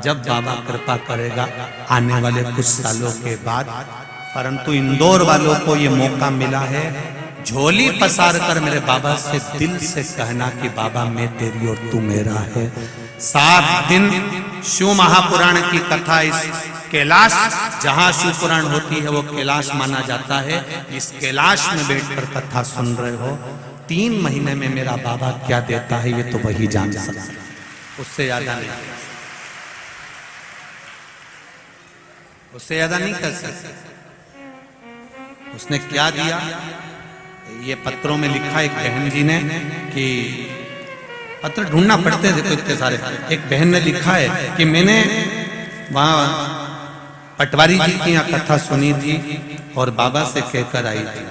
जब बाबा कृपा करेगा आने वाले कुछ सालों के बाद। परंतु इंदौर वालों को ये मौका मिला है, झोली पसार कर मेरे बाबा से दिल से कहना कि बाबा मैं तेरी और तू मेरा है। 7 दिन शिव महापुराण की कथा, इस कैलाश जहां शिव पुराण होती है वो कैलाश माना जाता है, इस कैलाश में बैठकर कथा सुन रहे हो। 3 महीने में मेरा बाबा क्या देता है ये तो वही जान सकता है, उससे ज्यादा नहीं, उससे ज्यादा नहीं कर सकते। उसने क्या दिया ये पत्रों में लिखा एक बहन जी ने, कि पत्र ढूंढना पड़ते थे इतने सारे। एक बहन ने लिखा है कि मैंने वहां पटवारी जी की यहाँ कथा सुनी थी और बाबा से कहकर आई थी।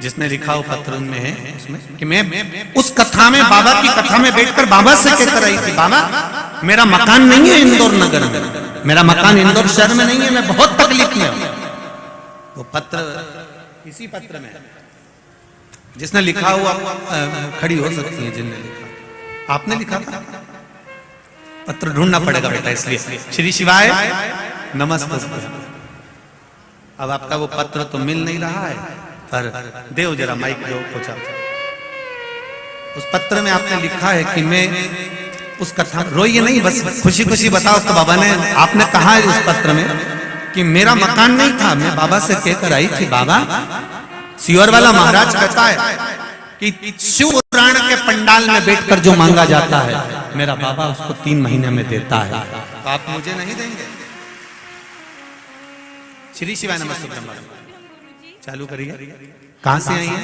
जिसने लिखा वो पत्र में है उसमें कि मैं उस कथा में, बाबा की कथा में बैठकर बाबा से कहकर आई थी, बाबा मेरा मकान नहीं है इंदौर नगर में, मेरा मकान इंदौर शहर में नहीं है, मैं बहुत तकलीफ में हूं। वो पत्र इसी पत्र में जिसने लिखा हुआ खड़ी हो सकती है जिनने लिखा। आपने लिखा था? पत्र ढूंढना पड़ेगा बेटा, इसलिए श्री शिवाय नमस्ते। अब आपका वो पत्र तो मिल नहीं रहा है, पर देव जरा माइक दो पूछा। उस पत्र में आपने लिखा है कि मैं उस कथा, रोइए नहीं, बस खुशी खुशी बताओ। तो बाबा ने, आपने कहा है उस पत्र में कि मेरा मकान नहीं था, मैं बाबा से कहकर आई थी, बाबा सियोर वाला महाराज कहता है कि शिव पुराण के पंडाल में बैठकर जो मांगा जाता है मेरा बाबा उसको 3 महीने में देता है, तो आप मुझे नहीं देंगे? श्री शिवाय नमस्ते। चालू करिए। कहाँ से आई हैं?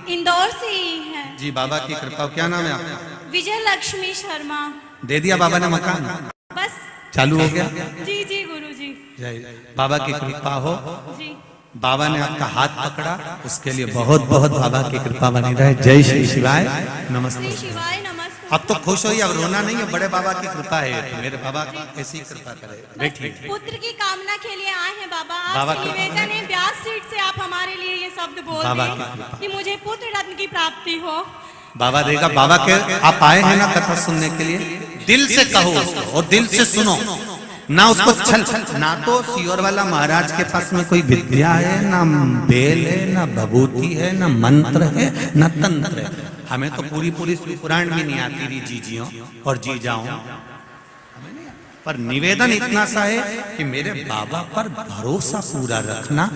इंदौर से ही हैं। जी, बाबा की कृपा। क्या नाम है आपका? विजय लक्ष्मी शर्मा। दे दिया बाबा ने मकान? बस चालू हो गया? जी जी गुरुजी। बाबा की कृपा हो। जी। बाबा ने आपका हाथ पकड़ा, उसके लिए बहुत बहुत बाबा की कृपा बनी रहे। जय श्री शिवाय नमस्ते। श्री शिवाय नमस्ते। अब तो खुश होइए, अब रोना नहीं है, बड़े बाबा की कृपा है, तो मेरे बाबा की ऐसी कृपा करे। बैठिए। पुत्र की कामना के लिए आए हैं बाबा। बाबा आपसे निवेदन है, व्यास सीट से आप हमारे लिए ये शब्द बोल दें कि मुझे पुत्र रत्न की प्राप्ति हो। बाबा देगा। बाबा के आप आए हैं ना कथा सुनने के लिए, दिल से कहो उसको और दिल से सुनो ना, उसको छल। ना तो सियोर वाला महाराज के पास में कोई विद्या है, ना बेल है, ना भभूति है, ना मंत्र है, ना तंत्र है। हमें तो पूरी पुराण भी नहीं आती रही जीजियों और जी जाऊं, पर निवेदन इतना सा है कि मेरे बाबा पर भरोसा पूरा रखना।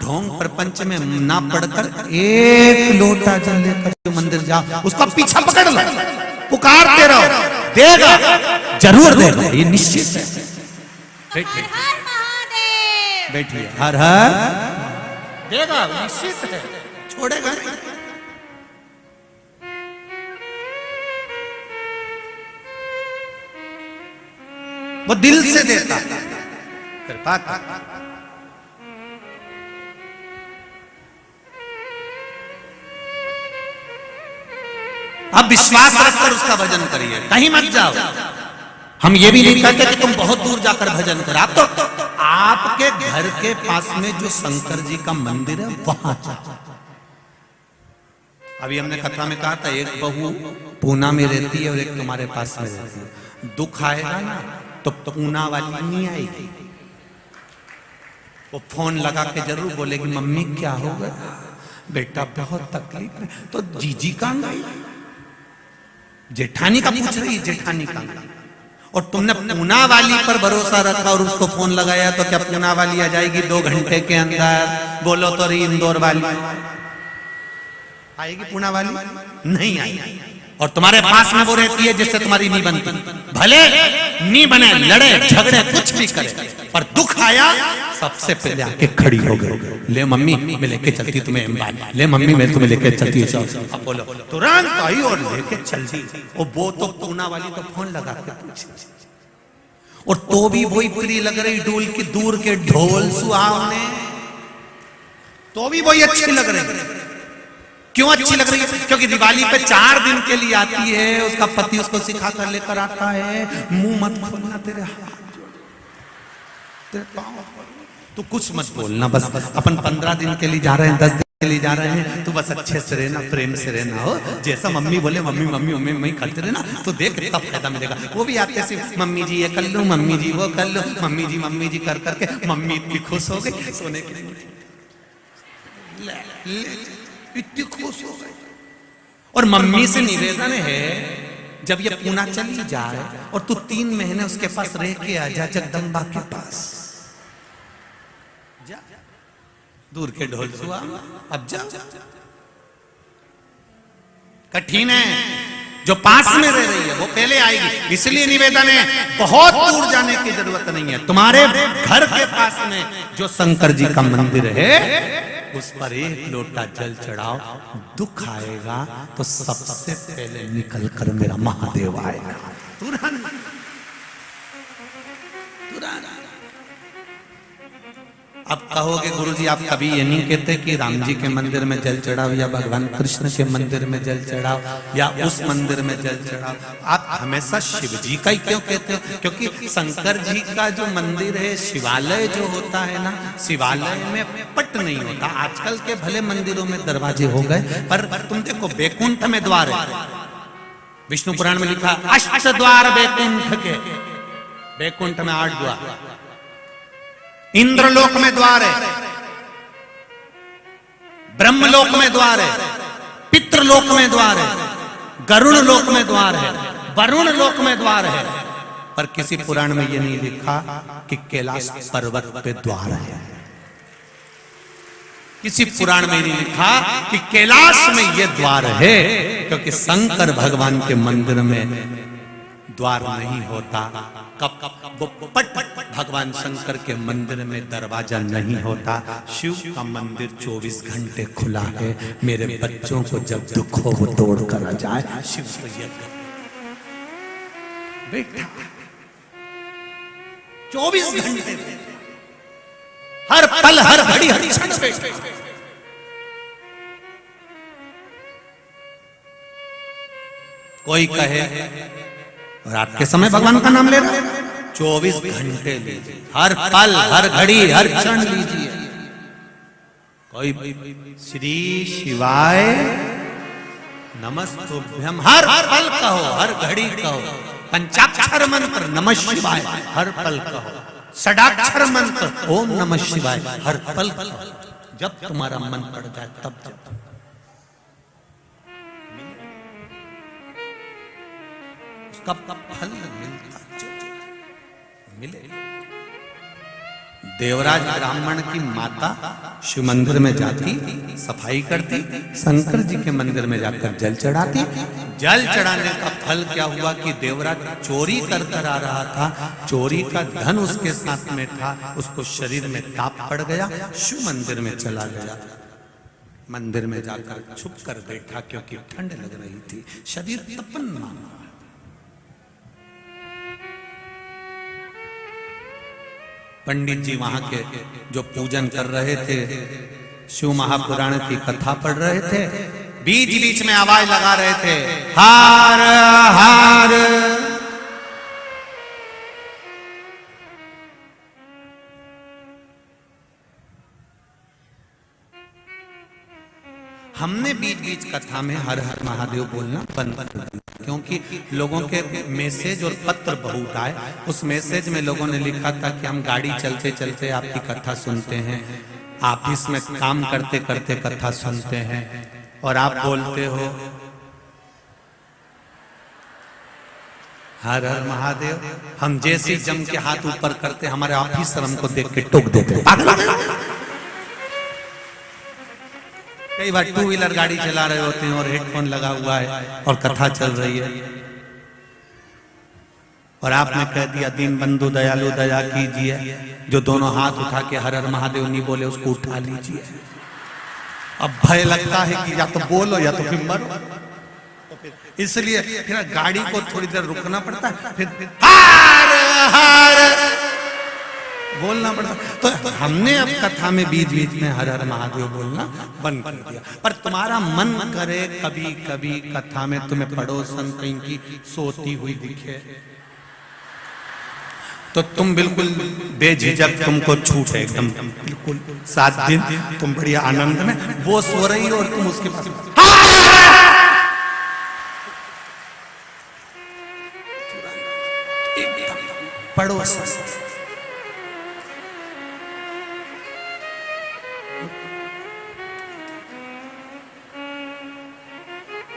ढोंग प्रपंच में ना पढ़कर एक लोटा जल लेकर मंदिर जाओ, उसका पीछा पकड़ लो, पुकारते रहो, देगा, जरूर देगा, ये निश्चित है। हर हर महादेव। बैठिए। हर हर देगा, निश्चित है, छोड़ेगा नहीं। वो दिल से देता, कृपा कर। अब विश्वास रखकर उसका भजन करिए, कहीं मत जाओ। हम ये भी नहीं कहते कि तुम बहुत दूर जाकर भजन करो, आप तो आपके घर के पास में जो शंकर जी का मंदिर है वहां जाओ। अभी हमने कथा में कहा था, एक बहू पूना में रहती है और एक तुम्हारे पास में रहती है। दुख आएगा ना तो पूना वाली नहीं आएगी, वो फोन लगा के जरूर बोलेगी, मम्मी क्या हो गया बेटा, बहुत तकलीफ है। तो जीजी कहाँ गई? जेठानी का पूछ रही है, जेठानी कहाँ गई? और तुमने पूना वाली पर भरोसा रखा और उसको फोन लगाया, तो क्या पूना वाली आ जाएगी 2 घंटे के अंदर? बोलो तो रही इंदौर वाली आएगी, पूना वाली नहीं आएगी। और तुम्हारे पास में वो रहती है जिससे तुम्हारी नहीं बनती, भले नहीं बने, लड़े झगड़े कुछ भी करे, पर दुख आया सबसे पहले आके खड़ी हो गई, ले मम्मी मैं लेके चलती तुम्हें अंबानी, ले मम्मी मैं तुम्हें लेके चलती है। बोलो तुरंत आई और लेके चल दी। और वो तो पूना वाली तो फोन लगा के पूछी, और तो भी वही प्री लग रही डोल की दूर के ढोल सुहावने, तो भी वही अच्छी लग रही। क्यों अच्छी लग रही है? क्योंकि दिवाली पे 4 दिन के लिए आती है, उसका पति उसको सिखा कर लेकर आता है, मुंह मत खोलना, तेरे हाथ तेरे पाँव, तू कुछ मत बोलना, बस अपन 15 दिन के लिए जा रहे हैं, 10 दिन के लिए जा रहे हैं, तू बस अच्छे से रहना, प्रेम से रहना, हो जैसा मम्मी बोले मम्मी मम्मी मम्मी मम्मी करते रहना, तो देख तब फायदा मिलेगा। वो भी आते सिर्फ मम्मी जी ये कर लो, मम्मी जी वो कर लो, मम्मी जी कर करके मम्मी इतनी खुश हो गई, सोने के लिए इतनी खुश हो गई। और मम्मी से निवेदन है, जब ये पूना चली जाए और तू 3 महीने उसके पास रह के आ जा, जगदम्बा के पास जा, दूर के ढोल सुआ, अब जा। कठिन है, जो पास में रह रही है वो पहले आएगी, इसलिए निवेदन है बहुत दूर जाने की जरूरत नहीं है। तुम्हारे घर के पास में जो शंकर जी का मंदिर है, उस पर 1 लोटा जल चढ़ाओ, दुख आएगा तो सबसे पहले निकल कर मेरा महादेव आएगा। तुरंत अब कहोगे गुरुजी आप कभी ये नहीं कहते कि राम जी के मंदिर में जल चढ़ाओ या भगवान कृष्ण के मंदिर में जल चढ़ाओ या उस मंदिर में जल चढ़ाओ, आप हमेशा शिव जी का ही क्यों कहते हो? क्योंकि शंकर जी का जो मंदिर है, शिवालय जो होता है ना, शिवालय में पट नहीं होता। आजकल के भले मंदिरों में दरवाजे हो गए, पर तुम देखो बैकुंठ में द्वार है, विष्णु पुराण में लिखा 8 द्वार बैकुंठ के, बैकुंठ में 8 द्वार, इंद्रलोक में द्वार है, ब्रह्मलोक में द्वार है, पितृलोक में द्वार है, गरुड़ लोक में द्वार है, वरुण लोक में द्वार है, पर किसी पुराण में यह नहीं लिखा कि कैलाश पर्वत पे द्वार है। किसी पुराण में नहीं लिखा कि कैलाश में यह द्वार है, क्योंकि शंकर भगवान के मंदिर में द्वार नहीं होता। कब पट भगवान शंकर के मंदिर में दरवाजा नहीं होता। शिव का मंदिर 24 घंटे खुला है। मेरे बच्चों को जब दुख हो वो तोड़ कर आ जाए, शिव तो ये बेटा 24 घंटे हर पल हर घड़ी हर क्षण बैठे। कोई कहे रात के समय भगवान का नाम ले रहा है, 24 घंटे लीजिए, हर पल हर घड़ी हर क्षण लीजिए। कोई श्री शिवाय नमस्तुभ्यम हर पल कहो, हर घड़ी कहो। पंचाक्षर मंत्र नमः शिवाय हर पल कहो। षडाक्षर मंत्र ओम नमः शिवाय हर पल कहो। जब तुम्हारा मन पड़ जाए तब जब कब फल मिलता मिले। देवराज ब्राह्मण की माता शिव मंदिर में जाती, सफाई करती, शंकर जी के मंदिर में जाकर जल चढ़ाती। जल चढ़ाने का फल क्या हुआ कि देवराज चोरी कर कर आ रहा था, चोरी का धन उसके साथ में था, उसको शरीर में ताप पड़ गया, शिव मंदिर में चला गया। मंदिर में जाकर छुप कर बैठा क्योंकि ठंड लग रही थी, शरीर तपन मांगा। पंडित जी वहां के जो पूजन कर रहे थे, शिव महापुराण की कथा पढ़ रहे थे, बीच बीच में आवाज लगा रहे थे हार हार। हमने बीच बीच कथा में हर हर महादेव बोलना बंद कर दिया, क्योंकि लोगों के मैसेज और पत्र बहुत आए। उस मैसेज में लोगों ने लिखा था कि हम गाड़ी चलते चलते आपकी कथा सुनते हैं, ऑफिस में काम करते करते कथा सुनते हैं, और आप बोलते हो हर हर महादेव। हम जैसे जम के हाथ ऊपर करते, हमारे ऑफिसर हमको देख के टोक देते। कई बार 2 व्हीलर गाड़ी चला रहे होते हैं और हेडफोन लगा हुआ है और कथा चल रही है, और आपने कह दिया दीन बंधु दयालु दया कीजिए, जो दोनों हाथ उठा के हर हर महादेव नहीं बोले उसको उठा लीजिए। अब भय लगता है कि या तो बोलो या तो फिर मरो, इसलिए फिर गाड़ी को थोड़ी देर रुकना पड़ता है, फिर हार हार बोलना पड़ता। तो हमने अब कथा में बीच बीच में हर हर महादेव बोलना बंद कर दिया। पर तुम्हारा मन करे कभी कभी कथा में तुम्हें पड़ोसन कहीं की सोती हुई दिखे तो तुम बिल्कुल बेझिझक, तुमको छूट है एकदम बिल्कुल 7 दिन तुम बड़ी आनंद में, वो सो रही हो और तुम उसके पास पड़ोसन।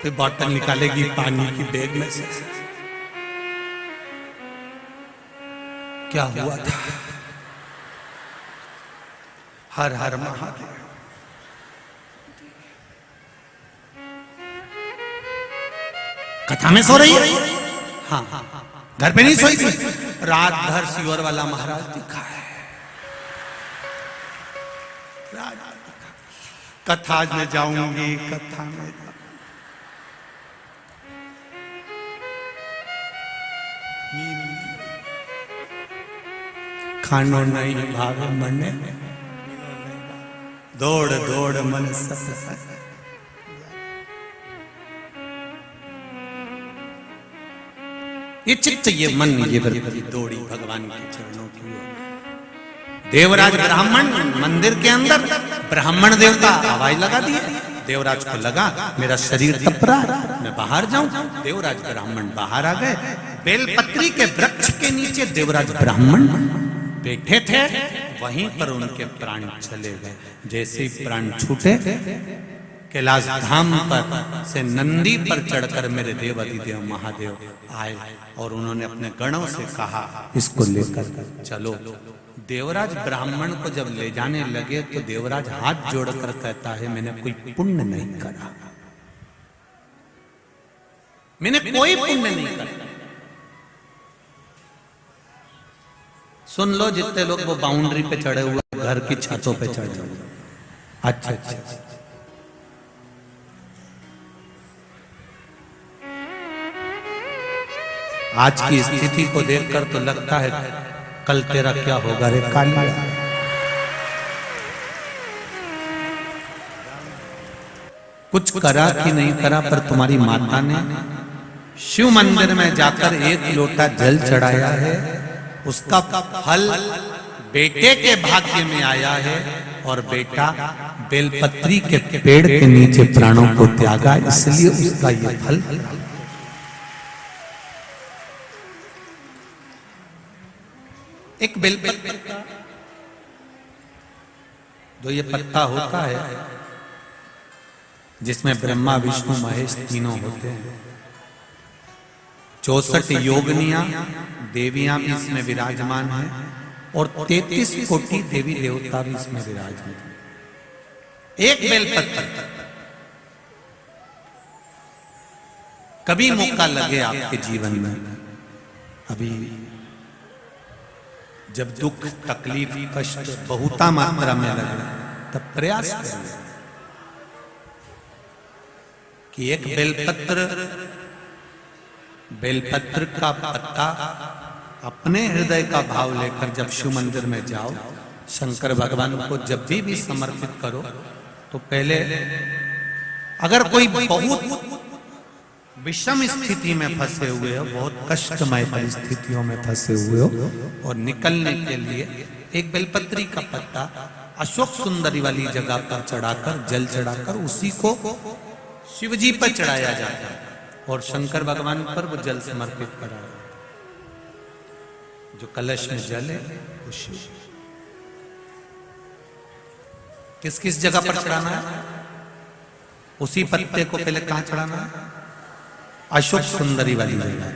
फिर बॉटल निकालेगी पानी की बैग में से, क्या हुआ था? हर हर महादेव। कथा में सो रही है? हाँ, घर पे नहीं सोई थी। रात भर सियोर वाला महाराज दिखा है। कथा में जाऊंगी, कथा में खानो नहीं भावे मने, दौड़ दौड़ मन सत। ये चित्त, ये मन, ये वृत्ति दौड़ी भगवान के चरणों की ओर। देवराज ब्राह्मण मंदिर के अंदर, ब्राह्मण देवता आवाज लगा दिए। देवराज को लगा मेरा शरीर तप रहा है, मैं बाहर जाऊं। देवराज ब्राह्मण बाहर आ गए। बेलपत्री के वृक्ष के नीचे देवराज ब्राह्मण बैठे थे, वहीं पर उनके प्राण चले गए। जैसे ही प्राण छूटे, कैलाश धाम पर से नंदी पर चढ़कर मेरे देव अधिदेव महादेव आए और उन्होंने अपने गणों से कहा इसको लेकर चलो। देवराज ब्राह्मण को जब ले जाने लगे तो देवराज हाथ जोड़कर कहता है मैंने कोई पुण्य नहीं करा, मैंने कोई पुण्य नहीं करा। सुन लो जितने लोग वो बाउंड्री पे चढ़े हुए, घर की छतों पे चढ़े हुए। अच्छा अच्छा, आज की स्थिति को देखकर तो लगता है कल तेरा क्या होगा रे कालिया। कुछ करा कि नहीं करा, पर तुम्हारी माता ने शिव मंदिर में जाकर 1 लोटा जल चढ़ाया है, उसका फल बेटे के भाग्य में आया है और बेटा बेलपत्री के पेड़ के नीचे प्राणों को त्यागा, इसलिए उसका ये फल। एक बेलपत्र का जो ये पत्ता होता है जिसमें ब्रह्मा विष्णु महेश तीनों होते हैं, 64 योगनियां देवियां भी इसमें विराजमान हैं और 33 कोटि देवी देवता भी इसमें विराजमान हैं। एक बेलपत्र, कभी मौका लगे आपके जीवन में, अभी जब दुख तकलीफ कष्ट बहुता मात्रा में लगे, तब प्रयास करिए कि एक बेलपत्र का पत्ता अपने हृदय का भाव लेकर जब शिव मंदिर में जाओ, शंकर भगवान को जब भी समर्पित करो, तो पहले अगर कोई बहुत विषम स्थिति में फंसे हुए हो, बहुत कष्टमय परिस्थितियों में फंसे हुए हो, और निकलने के लिए एक बेलपत्री का पत्ता अशोक सुंदरी वाली जगह पर चढ़ाकर, जल चढ़ाकर उसी को शिवजी पर चढ़ाया जाता है और शंकर भगवान पर वो जल समर्पित करा। जो कलश में जल है वो शिव। किस किस जगह पर चढ़ाना है? उसी पत्ते को पहले कहां चढ़ाना है? अशोक सुंदरी वाली जगह।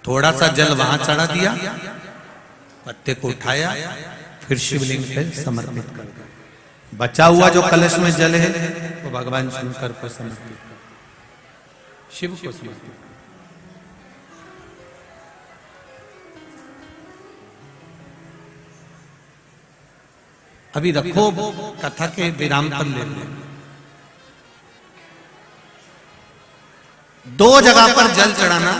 थोड़ा सा जल वहां चढ़ा दिया, पत्ते को उठाया, फिर शिवलिंग पे समर्पित कर दिया। बचा हुआ जो कलश में जल है वो भगवान शंकर को समर्पित कर, शिव को समर्पित। अभी रखो, कथा के विराम पर ले लो। 2 जगह पर जल चढ़ाना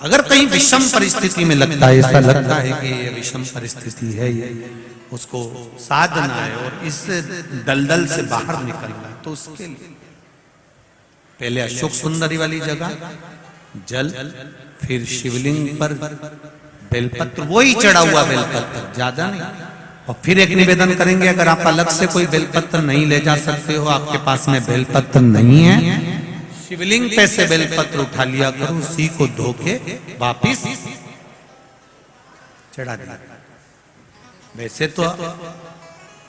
अगर कहीं विषम परिस्थिति में लगता है, ऐसा लगता है कि ये विषम परिस्थिति है, ये उसको साधना है और इस दलदल से बाहर निकलना है, तो उसके लिए पहले अशोक सुंदरी वाली जगह जल, फिर शिवलिंग पर बेलपत्र, वही चढ़ा हुआ बेलपत्र, ज्यादा नहीं, और फिर एक निवेदन करेंगे अगर आप अलग से कोई बेलपत्र नहीं ले जा सकते हो, आपके पास में बेलपत्र नहीं है, शिवलिंग पे से बेलपत्र उठा लिया करो, उसी को धो के वापिस चढ़ा दिया। वैसे तो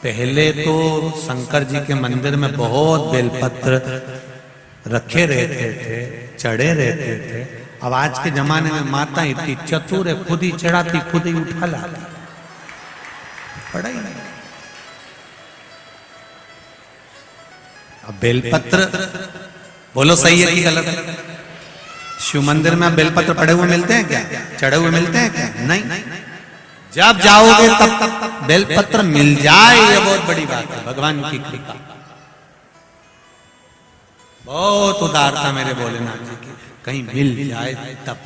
पहले तो शंकर जी के मंदिर में बहुत बेलपत्र रखे रहते थे, चढ़े रहते थे। अब आज के जमाने में माता इतनी चतुर है, खुद ही चढ़ाती, खुद ही उठा लाती, पड़ा ही नहीं। अब बेलपत्र बोलो सही है कि गलत है? शिव मंदिर में अब बेलपत्र पड़े हुए मिलते हैं क्या? चढ़े हुए मिलते हैं क्या? नहीं। जब जाओगे तब बेलपत्र मिल जाए, ये बहुत बड़ी बात है, भगवान की कृपा। बहुत उदारता मेरे भोलेनाथ जी की, कहीं मिल जाए तब।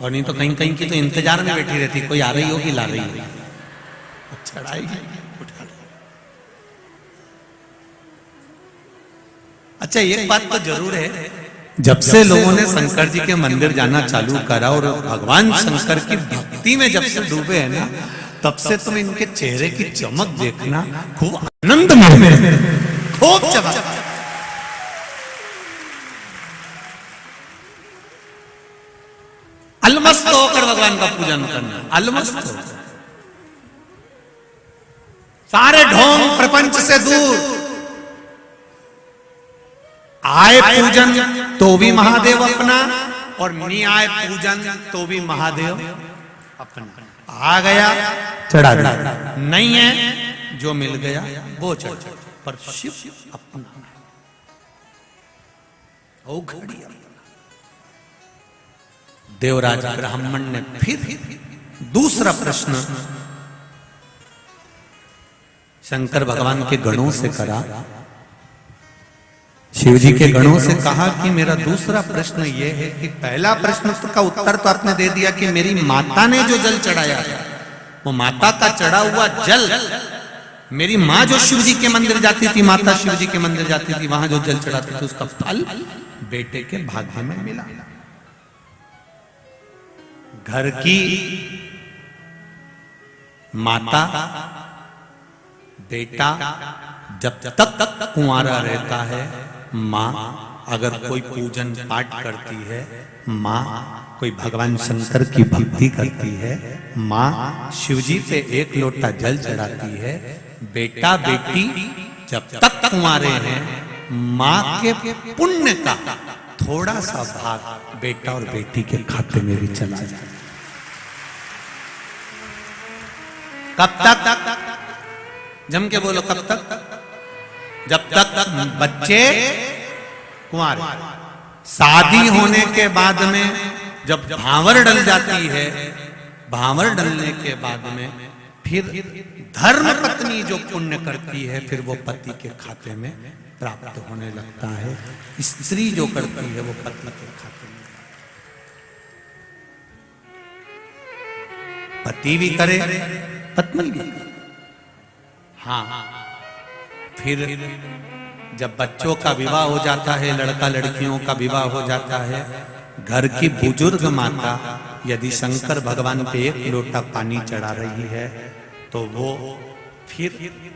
और नहीं तो कहीं कहीं की तो इंतजार में बैठी रहती, कोई आ रही होगी, ला रही होगी, चढ़ाएगी, उठा। अच्छा, एक बात तो जरूर है, जब से लोगों ने शंकर जी के मंदिर जाना चालू करा और भगवान शंकर की भक्ति में जब से डूबे हैं ना, तब से तुम इनके चेहरे की चमक देखना, खूब आनंद में, खूब चमक। अलमस्त होकर भगवान का पूजन करना, अलमस्त हो, सारे ढोंग प्रपंच से दूर। आए पूजन तो भी महादेव अपना, और नहीं आए पूजन तो भी महादेव अपना। आ गया चढ़ा दिया, नहीं है जो मिल गया वो चढ़ा, पर शिव अपना, ओ घड़ी अपना। देवराज ब्राह्मण ने फिर दूसरा प्रश्न शंकर भगवान के गणों से करा, शिव जी के गणों से कहा कि मेरा दूसरा प्रश्न यह है कि पहला प्रश्न का उत्तर तो आपने दे दिया कि मेरी माता ने जो जल चढ़ाया था, वो माता का चढ़ा हुआ जल, मेरी माँ जो शिव जी के मंदिर जाती थी, माता शिव जी के मंदिर जाती थी, वहां जो जल चढ़ाती थी, उसका फल बेटे के भाग्य में मिला। घर की माता बेटा जब तक कुंवारा रहता है, माँ अगर कोई पूजन पाठ करती है, माँ कोई भगवान शंकर की भक्ति करती है, माँ शिवजी पे एक लोटा जल चढ़ाती है, बेटा बेटी जब तक कुंवारे हैं, माँ के पुण्य का थोड़ा सा भाग बेटा और बेटी के खाते में भी चला जाए। कब तक? जम के बोलो, कब तक? जब तक बच्चे कुंवारे। शादी होने के बाद में जब भांवर डल जाती है, भांवर डलने के बाद में फिर धर्म पत्नी जो पुण्य करती है, फिर वो पति के खाते में प्राप्त होने लगता है। स्त्री जो करती है वो पति के खाते में, पति भी करे पत्नी भी करे। हाँ, फिर जब बच्चों का विवाह हो जाता है, लड़का लड़कियों का विवाह हो जाता है, घर की बुजुर्ग माता यदि शंकर भगवान पे एक लोटा पानी चढ़ा रही है, तो वो फिर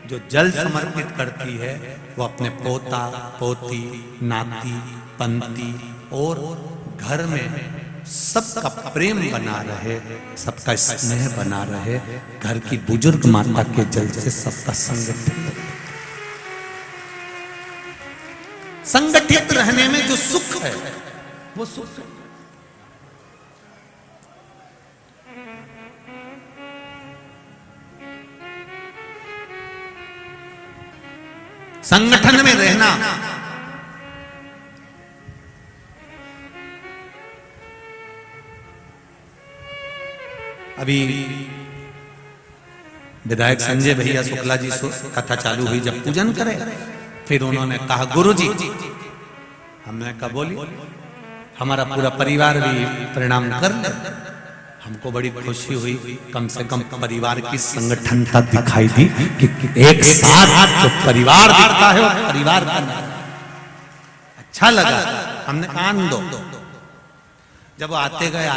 जो जल समर्पित करती है, वो अपने पोता पोती नाती पंती और घर में सबका प्रेम बना रहे, सबका स्नेह बना रहे, घर की बुजुर्ग माता के जल से सबका संगठित रहने में जो सुख है, वो सुख है। संगठन में रहना, अभी विधायक संजय भैया शुक्ला जी से कथा चालू हुई, जब पूजन करे, फिर उन्होंने कहा गुरुजी, हमने कहा बोली, हमारा पूरा परिवार भी प्रणाम कर ले। हमको बड़ी खुशी हुई, कम से कम परिवार की संगठनता दिखाई दी कि एक साथ जो परिवार दिखता है वो परिवार का अच्छा लगा। हमने कान दो। जब वो आते गए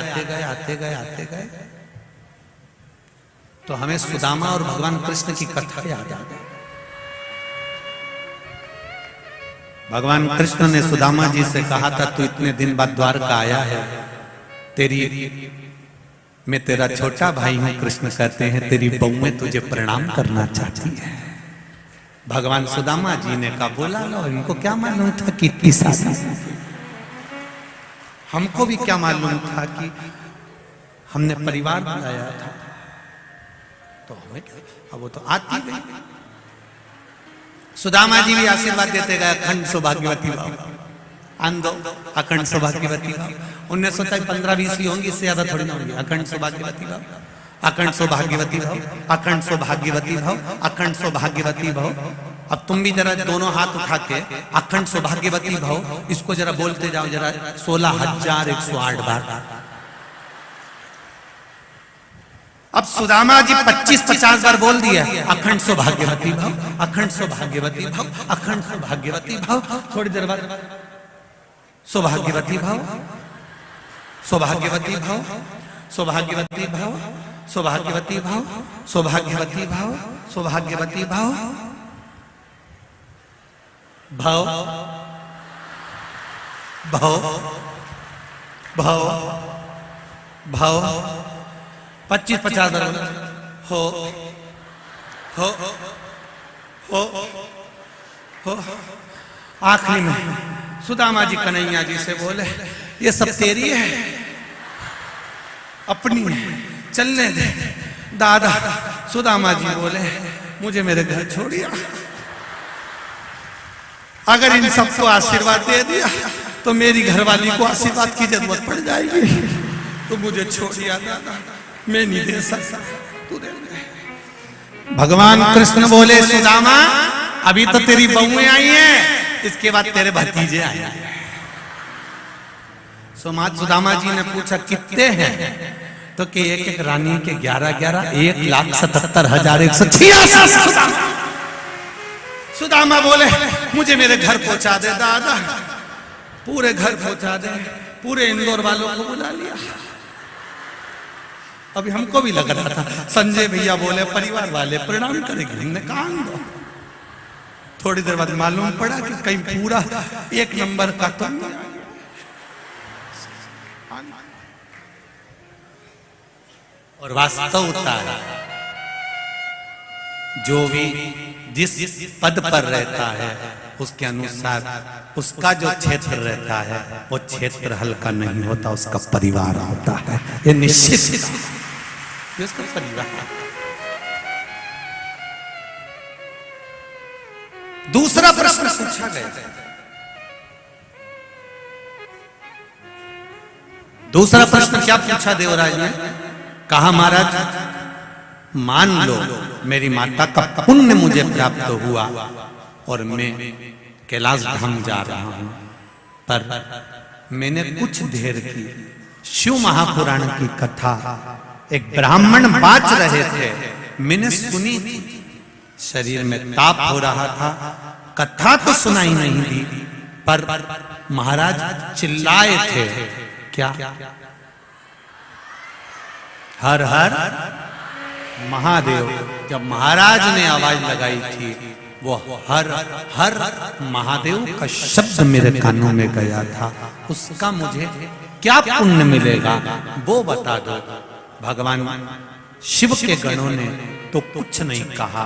तो हमें सुदामा और भगवान कृष्ण की कथा याद आ गई। भगवान कृष्ण ने सुदामा जी से कहा था, तू इतने दिन बाद द्वारका आया है, मैं तेरा छोटा भाई हूं। कृष्ण कहते हैं तेरी बहुएं तुझे प्रणाम करना चाहती है। भगवान सुदामा जी ने कहा, बोला लो, इनको क्या मालूम था कि इतनी सारी, हमको भी क्या मालूम था कि हमने परिवार बुलाया था, तो हमें अब वो तो आती गई। सुदामा जी भी आशीर्वाद देते गए, अखंड सौभाग्यवती भाव, आंदो अखंड सौभाग्यवती भाव। उनने सोचा 15-20 ही होंगी, इससे ज्यादा थोड़ी ना होंगी। अखंड सौभाग्यवती भाव, अखंड सौभाग्यवती भाव, अखंड सौभाग्यवती भाव, अखंड सौभाग्यवती भाव। अब तुम भी जरा दोनों हाथ उठा के अखंड सौभाग्यवती भाव इसको जरा बोलते जाओ, जरा 16,108 बार। अब सुदामा जी 25-50 बार बोल दिया, अखंड सौभाग्यवती भाव, अखंड सौभाग्यवती भाव, अखंड सौभाग्यवती भाव। थोड़ी देर बाद सौभाग्यवती भाव, सौभाग्यवती भाव, सौभाग्यवती भाव, सौभाग्यवती भाव, सौभाग्यवती भाव, सौभाग्यवती भाव, भाव भाव भाव भाव 25-50 बार हो आखिरी में सुदामा जी कन्हैया जी से बोले, ये सब तेरी है, अपनी है, चलने दे। दादा सुदामा जी बोले, मुझे मेरे घर छोड़िया, अगर इन सबको आशीर्वाद दे दिया तो मेरी घरवाली को आशीर्वाद की जरूरत पड़ जाएगी, तो मुझे छोड़िया दादा, मैं नहीं दे सकता, तू दे दे। भगवान कृष्ण बोले, सुदामा अभी तो तेरी बहुएं आई हैं, इसके बाद तेरे भतीजे आएंगे। सुदामा जी ने पूछा कितने हैं, तो कि एक रानी के 11-11 1,77,186। सुदामा बोले, मुझे मेरे घर पहुंचा दे दादा, पूरे घर पहुंचा दे। पूरे इंदौर वालों को बुला लिया। अभी हमको भी लग रहा था, संजय भैया बोले परिवार वाले प्रणाम करेंगे, हमने कान दो। थोड़ी देर बाद मालूम पड़ा कि कहीं पूरा 1 नंबर का तो और वास्तवता है, जो भी जिस पद पर रहता है उसके अनुसार उसका जो क्षेत्र रहता है वो क्षेत्र हल्का नहीं होता, उसका परिवार होता है, ये निश्चित उसका परिवार। दूसरा प्रश्न पूछा गया, दूसरा प्रश्न क्या पूछा देवराज ने? कहा महाराज मान लो मेरी माता का पुण्य मुझे प्राप्त हुआ और मैं कैलाश धाम जा रहा हूं, पर मैंने कुछ देर की शिव महापुराण की कथा एक ब्राह्मण बाच रहे थे, मैंने सुनी थी, शरीर में ताप हो रहा था, कथा तो सुनाई नहीं दी, पर महाराज चिल्लाए थे क्या? हर हर महादेव। जब महाराज ने आवाज लगाई थी वो हर हर महादेव का शब्द मेरे कानों में गया था, उसका मुझे क्या पुण्य मिलेगा वो बता दो। भगवान शिव के गणों ने तो कुछ नहीं कहा,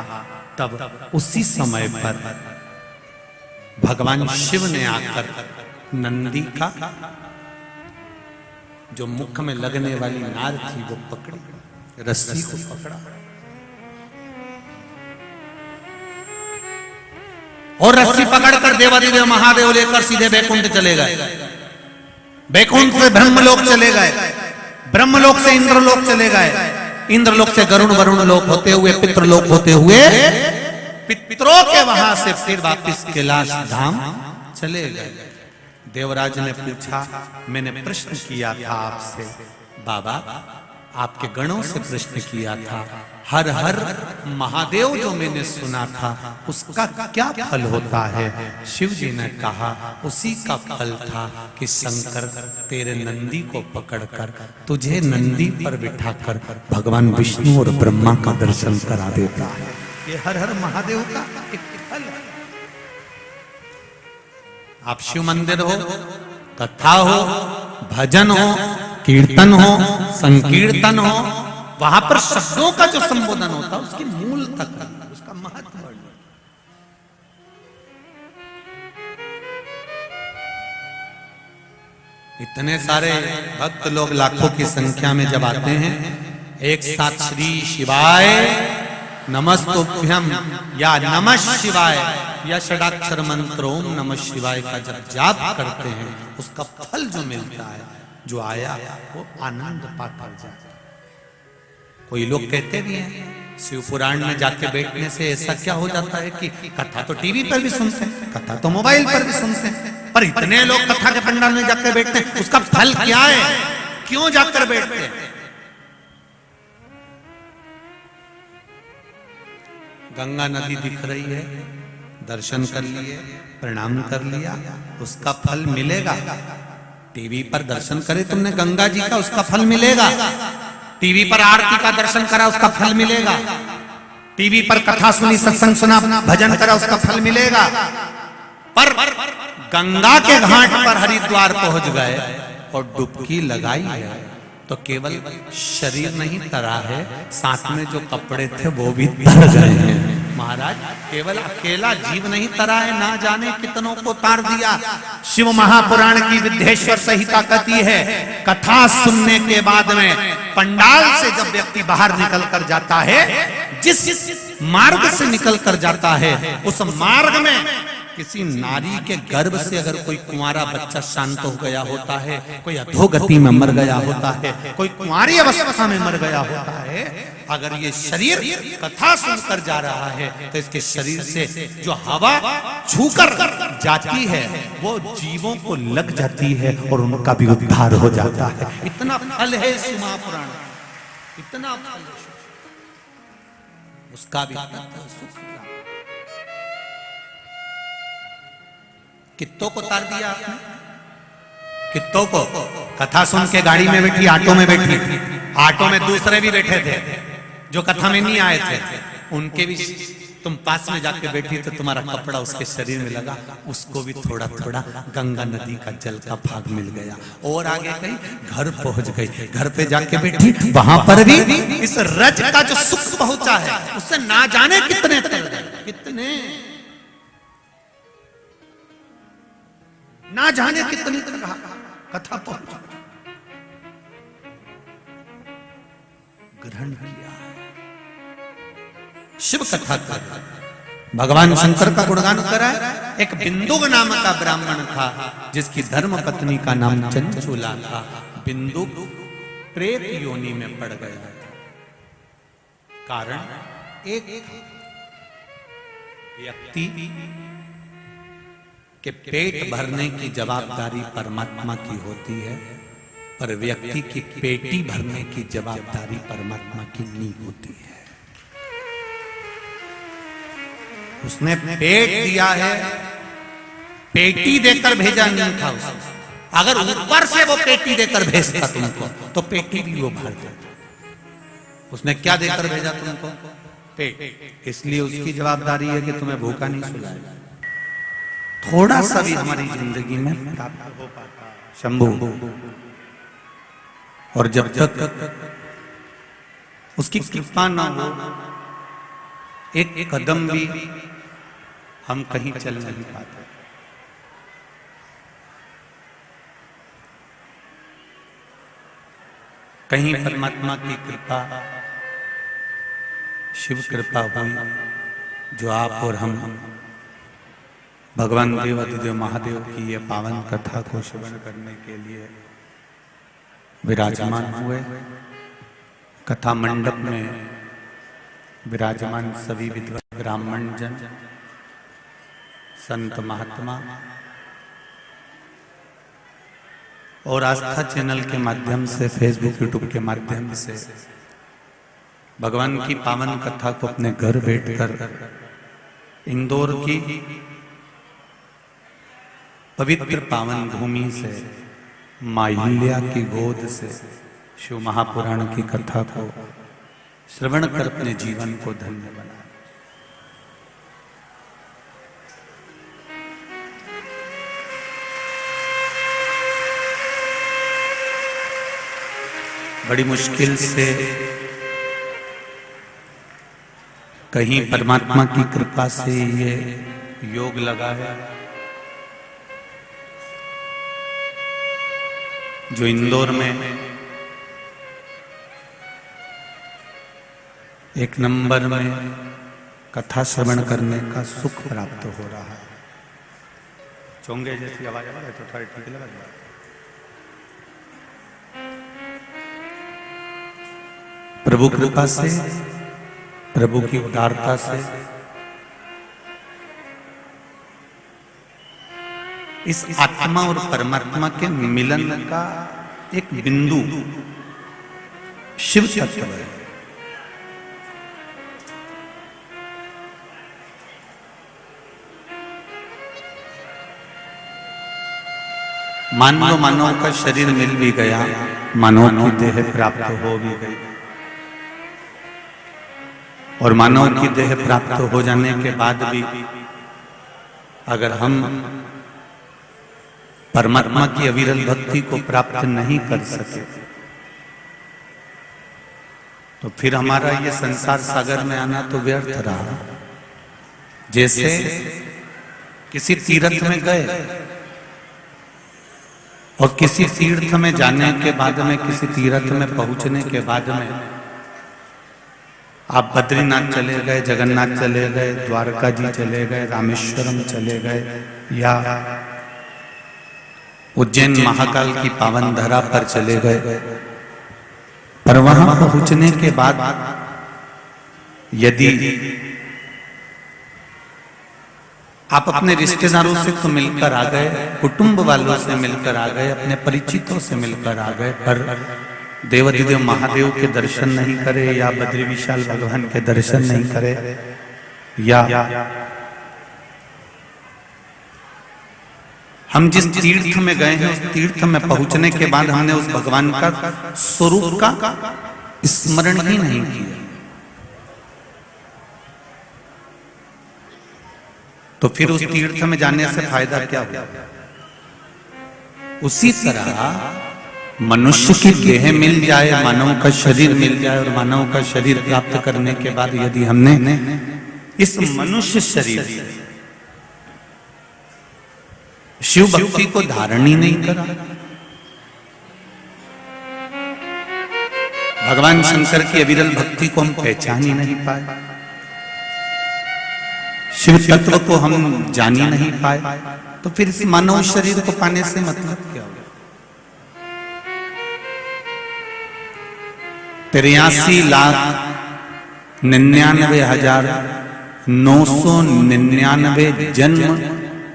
तब उसी समय पर भगवान शिव ने आकर नंदी का जो मुख में लगने वाली नार थी वो पकड़ी, रस्सी को पकड़ा और रस्सी पकड़कर देवादिदेव महादेव लेकर सीधे बैकुंठ चले गए। बैकुंठ से ब्रह्मलोक चले गए, ब्रह्मलोक से इंद्रलोक चले गए, इंद्रलोक से गरुण वरुण लोक होते हुए पितृलोक होते हुए पितरों के वहां से फिर वापिस कैलाश धाम चले गए। देवराज ने पूछा, मैंने प्रश्न किया था आपसे बाबा, आपके गणों से प्रश्न किया था, हर हर महादेव जो मैंने सुना था उसका क्या फल होता है? शिव जी ने कहा, उसी का फल था कि शंकर तेरे नंदी को पकड़कर तुझे नंदी पर बिठाकर भगवान विष्णु और ब्रह्मा का दर्शन करा देता है। ये हर हर महादेव का एक फल है। आप शिव मंदिर हो, कथा हो, भजन हो, कीर्तन हो, संकीर्तन हो, वहां पर शब्दों का जो संबोधन होता है उसकी मूल तक उसका महत्व है। इतने सारे भक्त लोग लाखों की संख्या में जब आते हैं, एक साथ श्री शिवाय नमस्तुभ्यम या नमः शिवाय या षडाक्षर मंत्र ओम नमः शिवाय का जब जाप करते हैं, उसका फल जो मिलता है, जो आया वो आनंद पाकर जाता है। कोई लोग कहते भी हैं शिव पुराण में जाके बैठने से ऐसा क्या हो जाता है कि कथा तो टीवी पर भी सुनते हैं, कथा तो मोबाइल पर भी सुनते हैं, पर इतने लोग कथा के पंडाल में जाकर बैठते हैं, उसका फल क्या है? क्यों जाकर बैठते हैं? गंगा नदी दिख रही है, दर्शन कर लिए, प्रणाम कर लिया, उसका फल मिलेगा। टीवी पर दर्शन करे तुमने गंगा जी का, उसका फल मिलेगा। टीवी पर आरती का दर्शन करा, उसका फल मिलेगा। टीवी पर कथा सुनी, सत्संग सुना, भजन करा, उसका फल मिलेगा। पर गंगा के घाट पर हरिद्वार पहुंच गए और डुबकी लगाई है तो केवल शरीर नहीं तरा है, साथ में जो कपड़े थे वो भी तर गए हैं। महाराज, केवल अकेला जीव नहीं तरा है, ना जाने कितनों को तार दिया। शिव महापुराण की विद्येश्वर संहिता कहती है, कथा सुनने के बाद में पंडाल से जब व्यक्ति बाहर निकल कर जाता है, जिस मार्ग से निकल कर जाता है, उस मार्ग में किसी नारी के गर्भ से अगर कोई कुंवारा बच्चा शांत हो गया होता है, कोई अधोगति में मर गया होता है, कोई कुंवारी अवस्था में मर गया होता है, अगर ये शरीर कथा सुनकर जा रहा है तो इसके शरीर से जो हवा छूकर जाती है वो जीवों को लग जाती है और उनका भी उद्धार हो जाता है। इतना फल है शिव महापुराण, इतना फल है, उसका भी सुख। कित्तों को तार दिया आपने, कित्तों को। कथा सुन के गाड़ी में बैठी, ऑटो में बैठी, ऑटो में दूसरे भी बैठे थे जो कथा में नहीं आए थे, उनके भी तुम पास में जाके बैठी तो तुम्हारा कपड़ा उसके शरीर में लगा, उसको भी थोड़ा थोड़ा गंगा नदी का जल का भाग मिल गया। और आगे गई, घर पहुंच गई, घर पे जाके बैठी, वहां पर भी इस रज का जो सुख पहुंचा है उससे ना जाने कितने तर गए, कितने ना जाने कितनी कथा पहुंच ग्रहण किया। शिव कथा कर भगवान शंकर का गुणगान करा। एक बिंदु नाम का ब्राह्मण था जिसकी धर्म पत्नी का नाम चंचूला था। बिंदु प्रेत योनि में पड़ गया था। कारण एक व्यक्ति कि पेट भरने की जवाबदारी परमात्मा की होती है, पर व्यक्ति की पेटी भरने की जवाबदारी परमात्मा की नहीं होती है। उसने पेट दिया है, पेटी देकर भेजा नहीं था उसने। अगर ऊपर से वो पेटी देकर भेजता तुमको तो पेटी भी वो भर देता। उसने क्या देकर भेजा तुमको? पेट। इसलिए उसकी जवाबदारी है कि तुम्हें भूखा नहीं सुलाएगा। थोड़ा सा भी हमारी जिंदगी में प्राप्त हो पाता शंभू, और जब तक उसकी कृपा ना हो, एक कदम भी हम कहीं चल नहीं पाते। कहीं परमात्मा की कृपा, शिव कृपा हुई, जो आप और हम भगवान देवाधिदेव महादेव की ये पावन कथा को श्रवण करने के लिए विराजमान हुए। कथा मंडप में विराजमान सभी विद्वान ब्राह्मण जन, संत महात्मा, और आस्था चैनल के माध्यम से, फेसबुक यूट्यूब के माध्यम से भगवान की पावन कथा को अपने घर बैठकर इंदौर की पवित्र पावन भूमि से, माहिल्या की गोद से शिव महापुराण की कथा को श्रवण कर अपने जीवन को धन्य बना। बड़ी मुश्किल से कहीं परमात्मा की कृपा से ये योग लगा है, जो इंदौर में एक नंबर में कथा श्रवण करने का सुख प्राप्त हो रहा है। चोंगे जैसी आवाज आ रहा है तो थोड़ा ठीक लगा। प्रभु कृपा से, प्रभु की उदारता से इस आत्मा और परमात्मा के मिलन का एक बिंदु शिव तत्व है। मान लो मानव का शरीर मिल भी गया, मानव की देह प्राप्त हो भी गई, और मानव की देह प्राप्त हो जाने के बाद भी अगर हम परमात्मा की अविरल भक्ति को प्राप्त नहीं कर सके तो फिर हमारा ये संसार सागर में आना तो व्यर्थ रहा। जैसे किसी तीर्थ में गए और किसी तीर्थ में जाने के बाद में, किसी तीर्थ में पहुंचने के बाद में आप बद्रीनाथ चले गए, जगन्नाथ चले गए, द्वारका जी चले गए, रामेश्वरम चले गए, या उज्जैन महाकाल की पावन धरा पर चले गए, पर वहां पहुंचने के बाद यदि आप अपने रिश्तेदारों से तो मिलकर आ गए, कुटुंब वालों से मिलकर आ गए, अपने परिचितों से मिलकर आ गए, पर देवाधिदेव महादेव के दर्शन नहीं करे, या बद्री विशाल भगवान के दर्शन नहीं करे, या हम जिस तीर्थ में गए हैं उस तीर्थ में पहुंचने के बाद हमने उस भगवान का स्वरूप का स्मरण ही नहीं किया, तो फिर उस तीर्थ में जाने से फायदा क्या हुआ? उसी तरह मनुष्य की देह मिल जाए, मानव का शरीर मिल जाए, और मानव का शरीर प्राप्त करने के बाद यदि हमने इस मनुष्य शरीर से शिव भक्ति को धारण ही नहीं करा, भगवान शंकर की अविरल भक्ति को हम पहचान ही नहीं पाए, शिव तत्व को हम जान ही नहीं पाए, तो फिर इस मानव शरीर को पाने से मतलब क्या होगा? 83,99,999 जन्म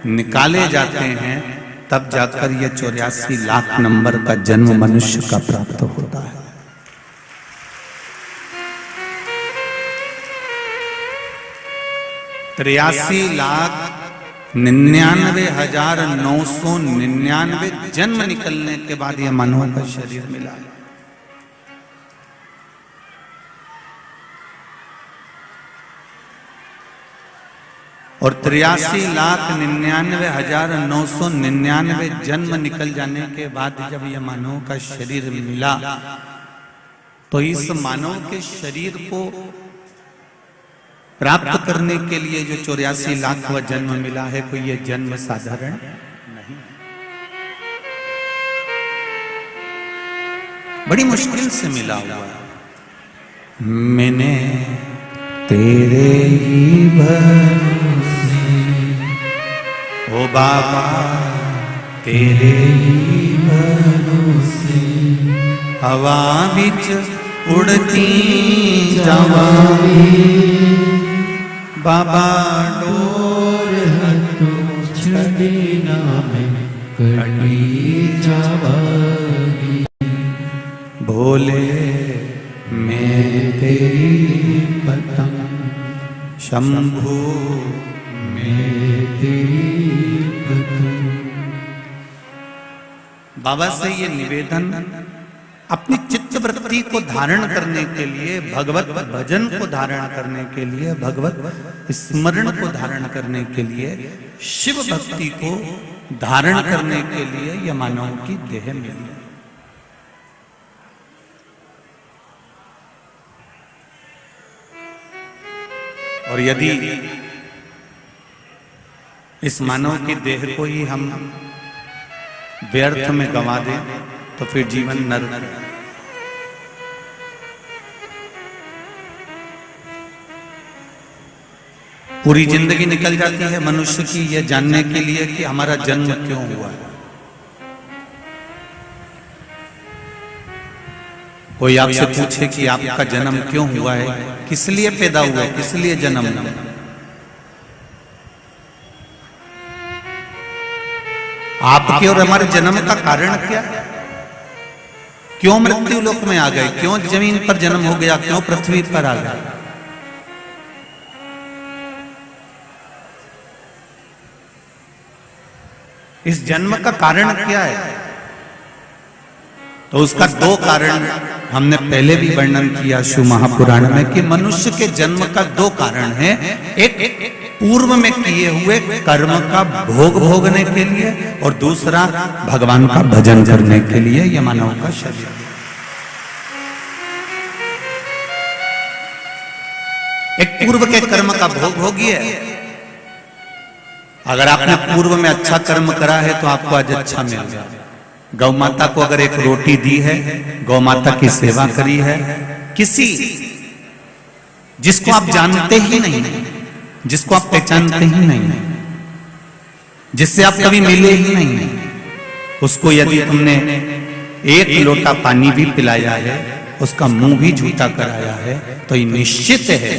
निकाले जाते हैं, तब जाकर ये 84 लाख नंबर का जन्म मनुष्य का प्राप्त होता है। तिरासी लाख 99,999 जन्म निकलने के बाद यह मानव का शरीर मिला। और 83,99,999 जन्म निकल जाने के बाद जब यह मानव का शरीर मिला, तो इस मानव के शरीर को प्राप्त करने के लिए जो 84 लाखवां जन्म मिला है, कोई ये जन्म साधारण नहीं, बड़ी मुश्किल से मिला हुआ है। मैंने तेरे ही भरोसे, ओ बाबा तेरे ही भरोसे, हवा बिच उड़ती जावांगी, बाबा डोर हथों छड़ी ना मैं कड़ी जावा। भोले मैं तेरी पतंग, शंभू मैं तेरी पतंग। बाबा से ये निवेदन, अपनी चित्त वृत्ति को धारण करने के लिए, भगवत भजन को धारण करने के लिए, भगवत स्मरण को धारण करने के लिए, शिव भक्ति को धारण करने के लिए यह मानव की देह मिली। और यदि इस मानव की देह को ही हम व्यर्थ में गंवा दें तो फिर जीवन नरक है। पूरी जिंदगी निकल जाती है मनुष्य की यह जानने के लिए कि हमारा जन्म क्यों हुआ है। कोई आपसे पूछे कि आपका जन्म क्यों हुआ है, किस लिए पैदा हुआ, किस लिए जन्म हुआ, आपके और हमारे जन्म का कारण क्या है? क्यों मृत्यु लोक में आ गए, क्यों जमीन पर जन्म हो गया, क्यों पृथ्वी पर आ गए? इस जन्म का कारण क्या है? तो उसका दो कारण हमने पहले भी वर्णन किया शिव महापुराण में कि मनुष्य के जन्म का दो कारण है। एक पूर्व में किए हुए कर्म का भोग भोगने के लिए, और दूसरा भगवान का भजन करने के लिए यह मानव का शरीर। एक पूर्व के कर्म का भोग भोगिए। अगर आपने पूर्व में अच्छा कर्म करा है तो आपको आज अच्छा मिल जाए। गौ माता को अगर एक रोटी दी है, गौ माता की सेवा करी है, किसी जिसको आप जानते ही नहीं, जिसको आप पहचानते ही नहीं, जिससे आप कभी मिले ही नहीं, उसको यदि तुमने एक लोटा पानी भी पिलाया है, उसका मुंह भी झूठा कराया है, तो ये निश्चित है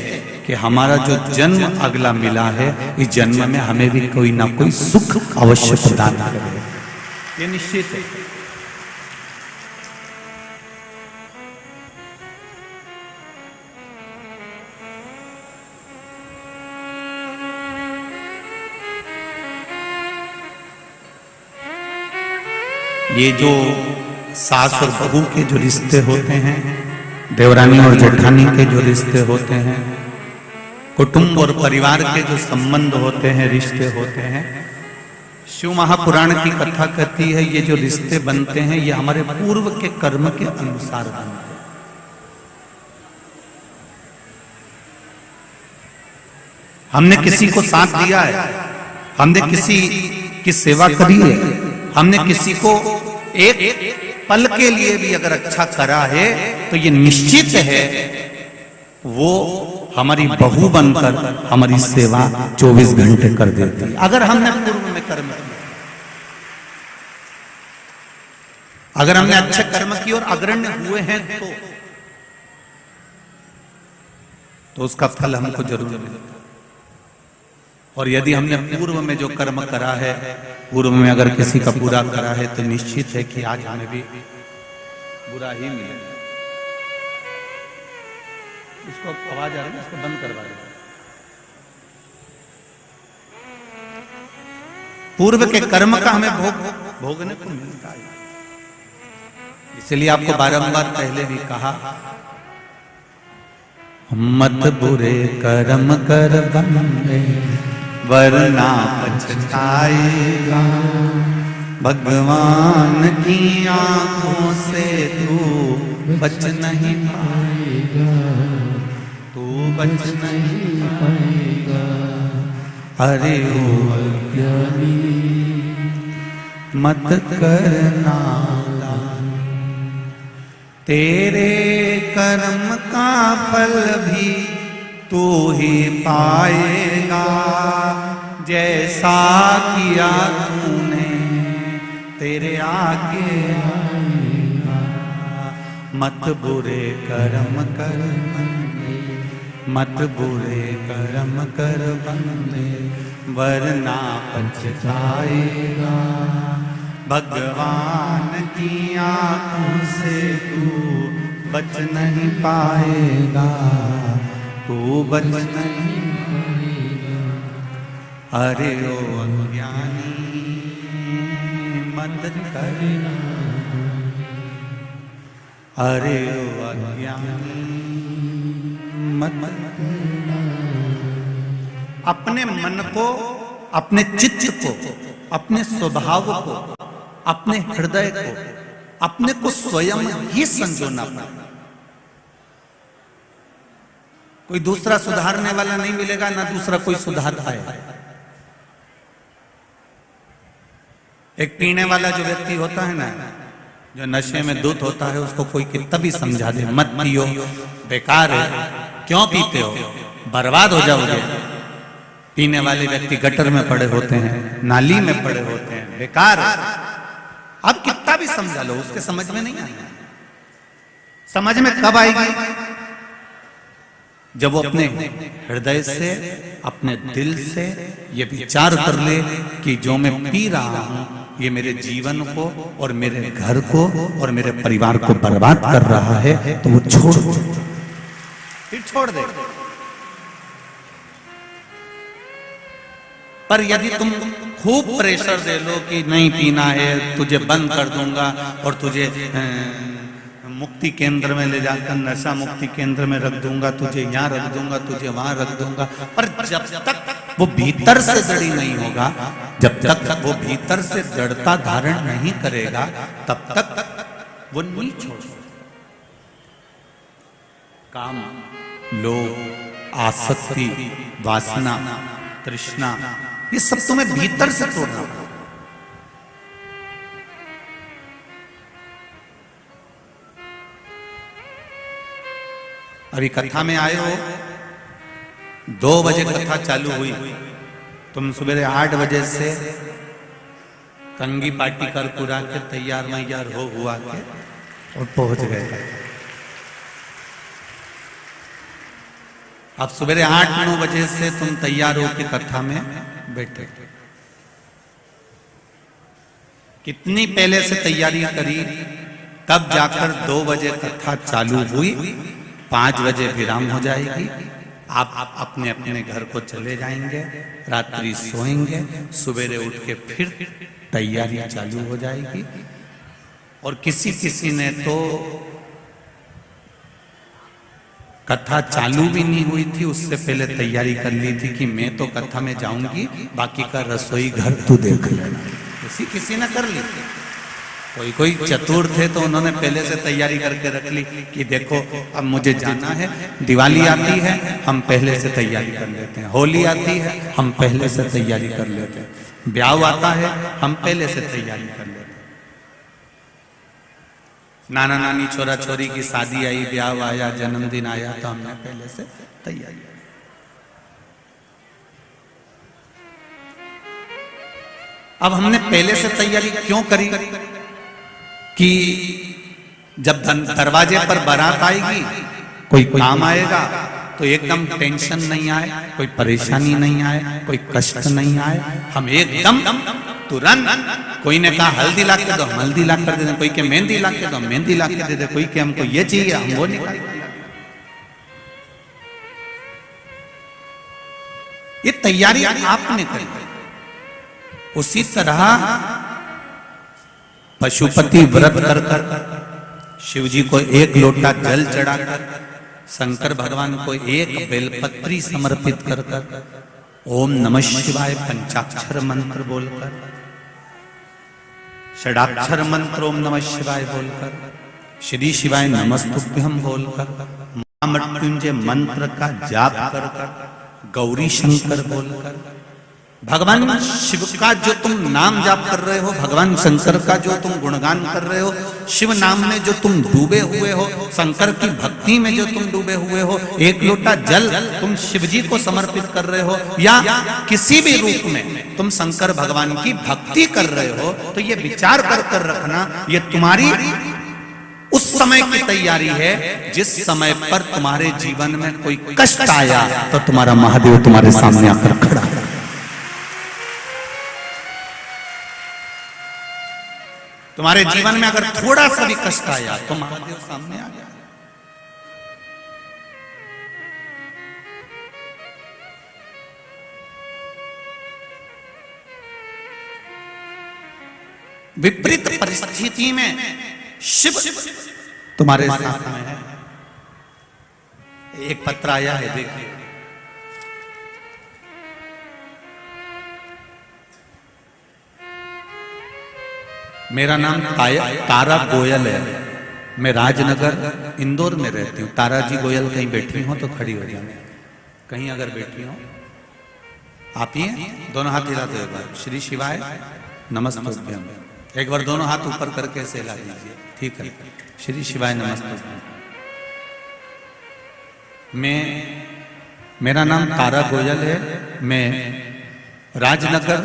कि हमारा जो जन्म अगला मिला है, इस जन्म में हमें भी कोई ना कोई सुख अवश्य प्रदान करेगा। ये निश्चित है। ये जो सास और बहू के जो रिश्ते होते हैं, देवरानी और जेठानी के जो रिश्ते होते हैं, कुटुंब और परिवार के जो संबंध होते हैं, रिश्ते होते हैं, शिव महापुराण की कथा कहती है ये जो रिश्ते बनते हैं ये हमारे पूर्व के कर्म के अनुसार बनते हैं। हमने किसी को साथ दिया है, हमने किसी की सेवा करी है, हमने किसी को एक पल के लिए भी अगर अच्छा करा है तो ये निश्चित है वो हमारी बहू बनकर हमारी सेवा 24 घंटे कर देती है। अगर हमने पूर्व में कर्म किया, अगर हमने अच्छे कर्म किए और अग्रण्य हुए हैं तो उसका फल हमको जरूर मिलेगा। और यदि हमने पूर्व में जो कर्म करा है, पूर्व में अगर किसी का बुरा करा है, तो निश्चित है कि आज हमें भी बुरा ही मिलेगा। इसको आवाज आ रही है, इसको बंद करवा दो। पूर्व के कर्म का हमें भोगने को मिलता है। इसलिए आपको बारंबार पहले भी कहा, मत बुरे कर्म कर बंदे वरना पछताएगा, भगवान की आंखों से तू बच नहीं पाएगा, तू बच नहीं पाएगा। अरे ओ अज्ञानी मत करना, तेरे कर्म का फल भी तू ही पाएगा, जैसा किया तूने तेरे आगे आएगा। मत बुरे कर्म कर बंदे, मत बुरे कर्म कर बंदे वरना पछताएगा, भगवान की आंखों से तू बच नहीं पाएगा, तू बच नहीं, अरे ओ अज्ञानी मत करना, अरे ओ अज्ञानी मत करना। अपने मन को, अपने चित्त को, अपने स्वभाव को, अपने हृदय को, अपने को स्वयं ही संजोना पड़ेगा। कोई दूसरा सुधारने वाला नहीं मिलेगा, ना दूसरा कोई सुधार पाएगा। एक पीने वाला जो व्यक्ति होता है ना, जो नशे में धुत होता है, उसको कोई कितना भी समझा दे मत पियो, बेकार है, क्यों पीते हो, बर्बाद हो जाओगे। पीने वाले व्यक्ति गटर में पड़े होते हैं, नाली में पड़े होते हैं, बेकार है। अब कितना भी समझा लो, उसके समझ में नहीं आएगा। समझ में कब आएगी? जब वो अपने हृदय से, अपने दिल से ये विचार कर ले कि जो मैं पी रहा हूं ये मेरे जीवन को और मेरे घर को और मेरे परिवार को बर्बाद कर रहा है, तो वो छोड़ दे, फिर छोड़ दे। पर यदि तुम खूब प्रेशर दे लो कि नहीं पीना है, तुझे बंद कर दूंगा और तुझे मुक्ति केंद्र में ले जाकर नशा मुक्ति केंद्र में रख दूंगा, तुझे यहाँ रख दूंगा, तुझे वहां रख दूंगा, पर जब तक वो भीतर से दृढ़ नहीं होगा, जब तक वो भीतर से दृढ़ता धारण नहीं करेगा, तब तक वो नहीं छोड़ सकता। काम, लोभ, आसक्ति, वासना, तृष्णा, ये सब तुम्हें भीतर से तोड़ना होगा। अभी कथा में आए हो, 2 बजे कथा चालू हुई, तुम सुबह 8 बजे से कंगी पार्टी कर पूरा के तैयार मैयार हो हुआ के और पहुंच गए। अब सुबह 8-9 बजे से तुम तैयार हो के कथा में बैठे। कितनी पहले से तैयारी करी, तब जाकर 2 बजे कथा चालू हुई, 5 बजे विराम हो जाएगी। आप अपने अपने घर को चले जाएंगे, रात्रि सोएंगे, सवेरे उठ के फिर तैयारी चालू हो जाएगी। और किसी किसी ने तो कथा चालू भी नहीं हुई थी, उससे पहले तैयारी कर ली थी कि मैं तो कथा में जाऊंगी, बाकी का रसोई घर तू देख लेना। किसी ने कर ली। कोई चतुर थे तो उन्होंने पहले से तैयारी करके रख ली कि देखो अब मुझे जाना है, दिवाली आती है हम पहले से तैयारी कर लेते हैं, होली आती है हम पहले से तैयारी कर लेते हैं, ब्याह आता है हम पहले से तैयारी कर लेते हैं। नाना नानी छोरा छोरी की शादी आई, ब्याह आया, जन्मदिन आया, तो हमने पहले से तैयारी। अब हमने पहले से तैयारी क्यों करी कि जब दरवाजे पर बारात आएगी, कोई काम आएगा तो एकदम टेंशन नहीं आए, कोई परेशानी नहीं आए, कोई कष्ट नहीं आए, हम एकदम तुरंत, कोई ने कहा हल्दी ला के दो, हम हल्दी ला कर दे दें, कोई के मेहंदी ला के दो, हम मेहंदी ला के दे दे, कोई के हमको ये चाहिए हम वो निकाल। ये तैयारी आपने करी। उसी तरह पशुपति व्रत कर कर शिव जी को 1 लोटा जल चढ़ाकर, शंकर भगवान को 1 बेलपत्री समर्पित कर कर, ओम नमः शिवाय पंचाक्षर मंत्र बोलकर, षडाक्षर मंत्र ओम नमः शिवाय बोलकर, श्री शिवाय नमस्तुभ्यम बोलकर, महामृत्युंजय मंत्र का जाप कर कर, गौरी शंकर बोलकर, भगवान शिव का जो तुम नाम जाप कर रहे हो, भगवान शंकर का जो तुम गुणगान कर रहे हो, शिव नाम में जो तुम डूबे हुए हो, शंकर की भक्ति में जो तुम डूबे हुए हो, 1 लोटा जल तुम शिव जी को समर्पित कर रहे हो, या किसी भी रूप में तुम शंकर भगवान की भक्ति कर रहे हो, तो ये विचार कर कर रखना, ये तुम्हारी उस समय की तैयारी है जिस समय पर तुम्हारे जीवन में कोई कष्ट आया तो तुम्हारा महादेव तुम्हारे सामने आकर खड़ा है। तुम्हारे जीवन में अगर थोड़ा सा भी कष्ट आया तो महादेव सामने आ गया। विपरीत परिस्थिति में शिव तुम्हारे साथ में है। एक पत्र आया है, देखिए। मेरा नाम तारा गोयल है। मैं राजनगर इंदौर में रहती हूँ। तारा जी गोयल कहीं बैठी हो तो खड़ी हो जाए, कहीं अगर बैठी हो। आप ही हैं? दोनों हाथ हिला दो एक बार। श्री शिवाय नमस्तुभ्यम। एक बार दोनों हाथ ऊपर करके ऐसे हिला दीजिए, ठीक है। श्री शिवाय नमस्तुभ्यम। मेरा नाम तारा गोयल है। मैं राजनगर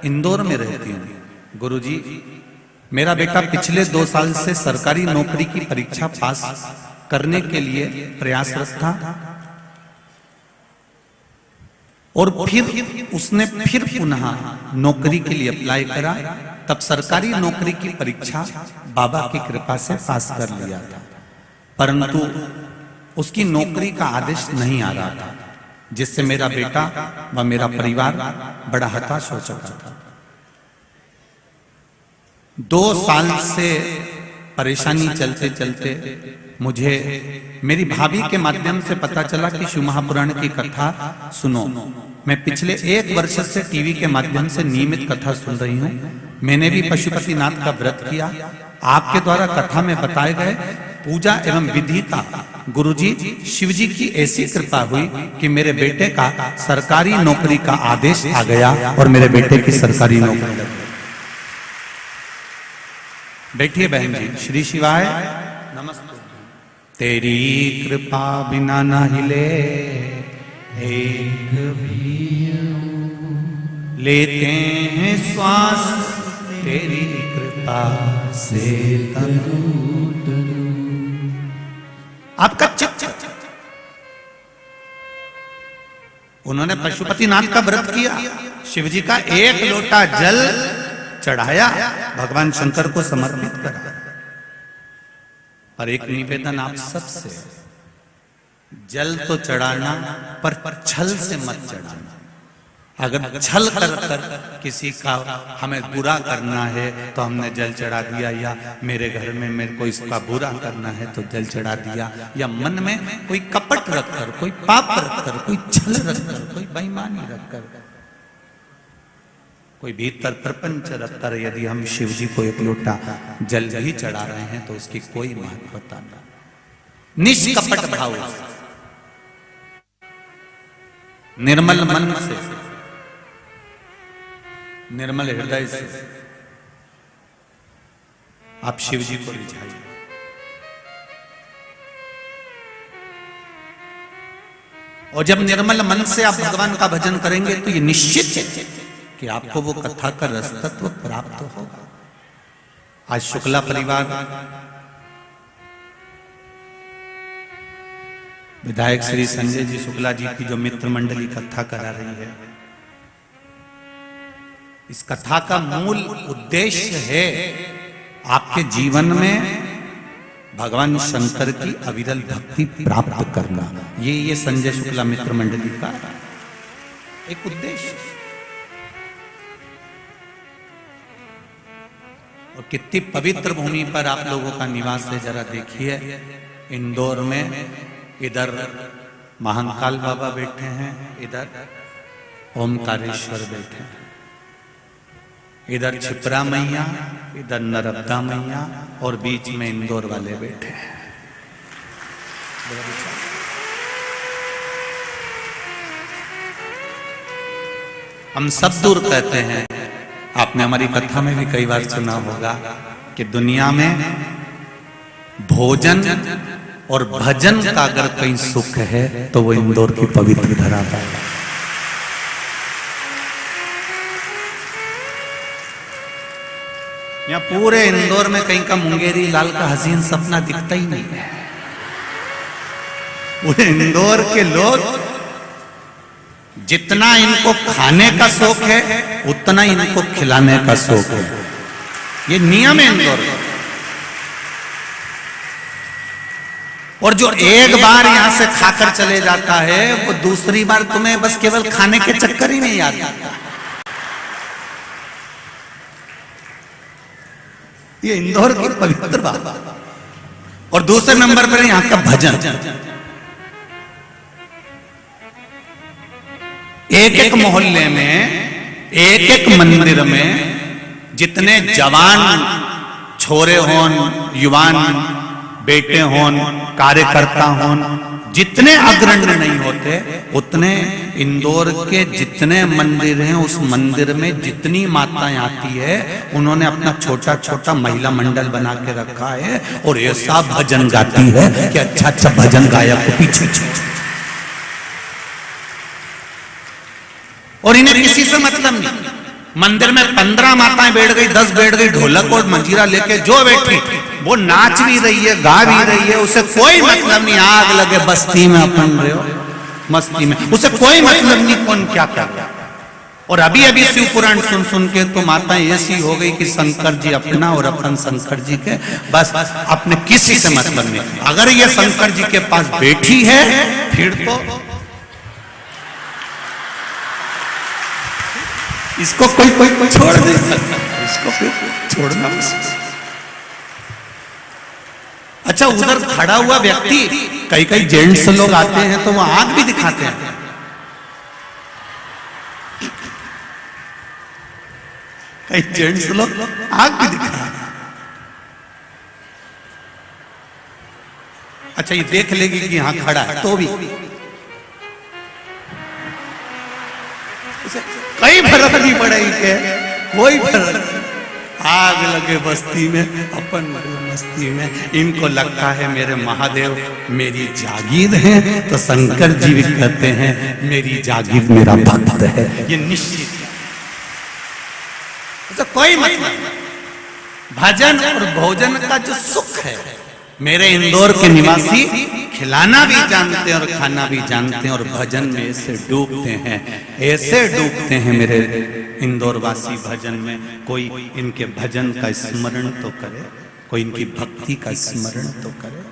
इंदौर में रहती हूँ। गुरुजी, मेरा बेटा पिछले 2 साल से सरकारी नौकरी की परीक्षा पास करने के लिए प्रयासरत था और फिर उसने फिर पुनः नौकरी के लिए अप्लाई करा। तब सरकारी नौकरी की परीक्षा बाबा की कृपा से पास कर लिया था, परंतु उसकी नौकरी का आदेश नहीं आ रहा था, जिससे मेरा बेटा व मेरा परिवार बड़ा हताश हो चुका था। 2 साल से परेशानी चलते चलते मुझे मेरी भाभी के माध्यम से पता चला कि शिव महापुराण की कथा सुनो। मैं पिछले 1 वर्ष से टीवी के माध्यम से नियमित कथा सुन रही हूँ। मैंने भी पशुपतिनाथ का व्रत किया। आपके द्वारा कथा में बताए गए पूजा एवं विधि का गुरुजी शिवजी की ऐसी कृपा हुई कि मेरे बेटे का सरकारी नौकरी का आदेश आ गया और मेरे बेटे की सरकारी नौकरी लग गई। बैठिए बहन जी। श्री शिवाय नमस्ते। तेरी कृपा बिना न हिले एक भी, लेते हैं श्वास तेरी कृपा से तनु। आपका चित्त, उन्होंने पशुपतिनाथ का व्रत किया, शिवजी का 1 लोटा जल चढ़ाया, भगवान शंकर को समर्पित करा। और एक निवेदन आप सबसे, जल तो चढ़ाना पर छल से मत चढ़ाना। अगर छल कर किसी का हमें बुरा करना है तो हमने जल चढ़ा दिया, या मेरे घर में मेरे को इसका बुरा करना है तो जल चढ़ा दिया, या मन में कोई कपट रखकर, कोई पाप रखकर, कोई छल रखकर, कोई बेईमानी रखकर, कोई भीतर प्रपंच रखकर यदि हम शिव जी को 1 लोटा जल ही चढ़ा रहे हैं तो उसकी कोई महत्वता नहीं। निष्कपट भाव, निर्मल मन से, निर्मल हृदय से आप शिव जी को रिझाइए। और जब निर्मल मन से आप भगवान का भजन करेंगे तो ये निश्चित है कि आपको वो कथा का रसतत्व प्राप्त होगा। आज शुक्ला परिवार विधायक श्री संजय जी शुक्ला जी की जो मित्र मंडली कथा करा रही है, इस कथा का मूल उद्देश्य है आपके जीवन में भगवान शंकर की अविरल भक्ति प्राप्त करना। ये संजय शुक्ला मित्र मंडली का एक उद्देश्य है। और कितनी पवित्र भूमि पर आप लोगों का निवास है, जरा देखिए। इंदौर में इधर महाकाल बाबा बैठे हैं, इधर ओमकारेश्वर बैठे हैं, इधर क्षिप्रा मैया, इधर नर्मदा मैया, और बीच में इंदौर वाले बैठे हैं। हम सब दूर कहते हैं, आपने हमारी कथा में भी कई बार सुना होगा कि दुनिया में भोजन और भजन का अगर कहीं सुख है तो वो इंदौर की पवित्र धरा पर। यहाँ पूरे इंदौर में कहीं का मुंगेरी लाल का हसीन सपना दिखता ही नहीं है। पूरे इंदौर के लोग जितना इनको खाने का शौक है उतना इनको खिलाने का शौक है। ये नियम है इंदौर का। और जो एक बार यहां से खाकर चले जाता है वो दूसरी बार तुम्हें बस केवल खाने के चक्कर ही नहीं याद आता। ये इंदौर की पवित्र बात। और दूसरे नंबर पर यहाँ का भजन। एक एक मोहल्ले में, एक एक मंदिर में जितने जवान छोरे होन, युवान बेटे होन, कार्यकर्ता होन, जितने अग्रणी नहीं होते, उतने इंदौर के जितने मंदिर हैं, उस मंदिर में जितनी माताएं आती है, उन्होंने अपना छोटा छोटा महिला मंडल बना के रखा है और ऐसा भजन गाती है कि अच्छा अच्छा भजन गायक को पीछे। और इन्हें किसी से मतलब नहीं। मंदिर में 15 माताएं बैठ गई, 10 बैठ गई, ढोलक और मंजीरा लेके जो बैठी वो नाच भी रही है, गा भी रही है, उसे कोई मतलब नहीं। आग लगे बस्ती में अपन रहे हो मस्ती में, उसे कोई मतलब नहीं कौन क्या कर रहा। और अभी अभी शिव पुराण सुन सुन के तो माताएं ऐसी हो गई कि शंकर जी अपना और अपन शंकर जी के, बस अपने किसी से मतलब नहीं। अगर ये शंकर जी के पास बैठी है फिर तो इसको कोई छोड़ नहीं सकता, इसको छोड़ना मुश्किल। अच्छा, उधर खड़ा हुआ व्यक्ति, कई कई जेंट्स लोग आते हैं तो वो आंख भी दिखाते हैं। कई जेंट्स लोग आंख भी दिखाते हैं। अच्छा, ये देख लेगी कि यहां खड़ा है तो भी कई फर्क नहीं पड़ेगी के, कोई फर्क। आग लगे बस्ती में, अपन मस्ती में। इनको लगता है मेरे महादेव मेरी जागीर है, तो शंकर जी भी कहते हैं मेरी जागीर मेरा भक्त है। ये निश्चित तो कोई मतलब। भजन और भोजन का जो सुख है, मेरे इंदौर के निवासी खिलाना भी जानते हैं और खाना भी जानते हैं, और भजन में ऐसे डूबते हैं, ऐसे डूबते हैं मेरे इंदौर वासी भजन में। कोई इनके भजन का स्मरण तो करे, कोई इनकी भक्ति का स्मरण तो करे।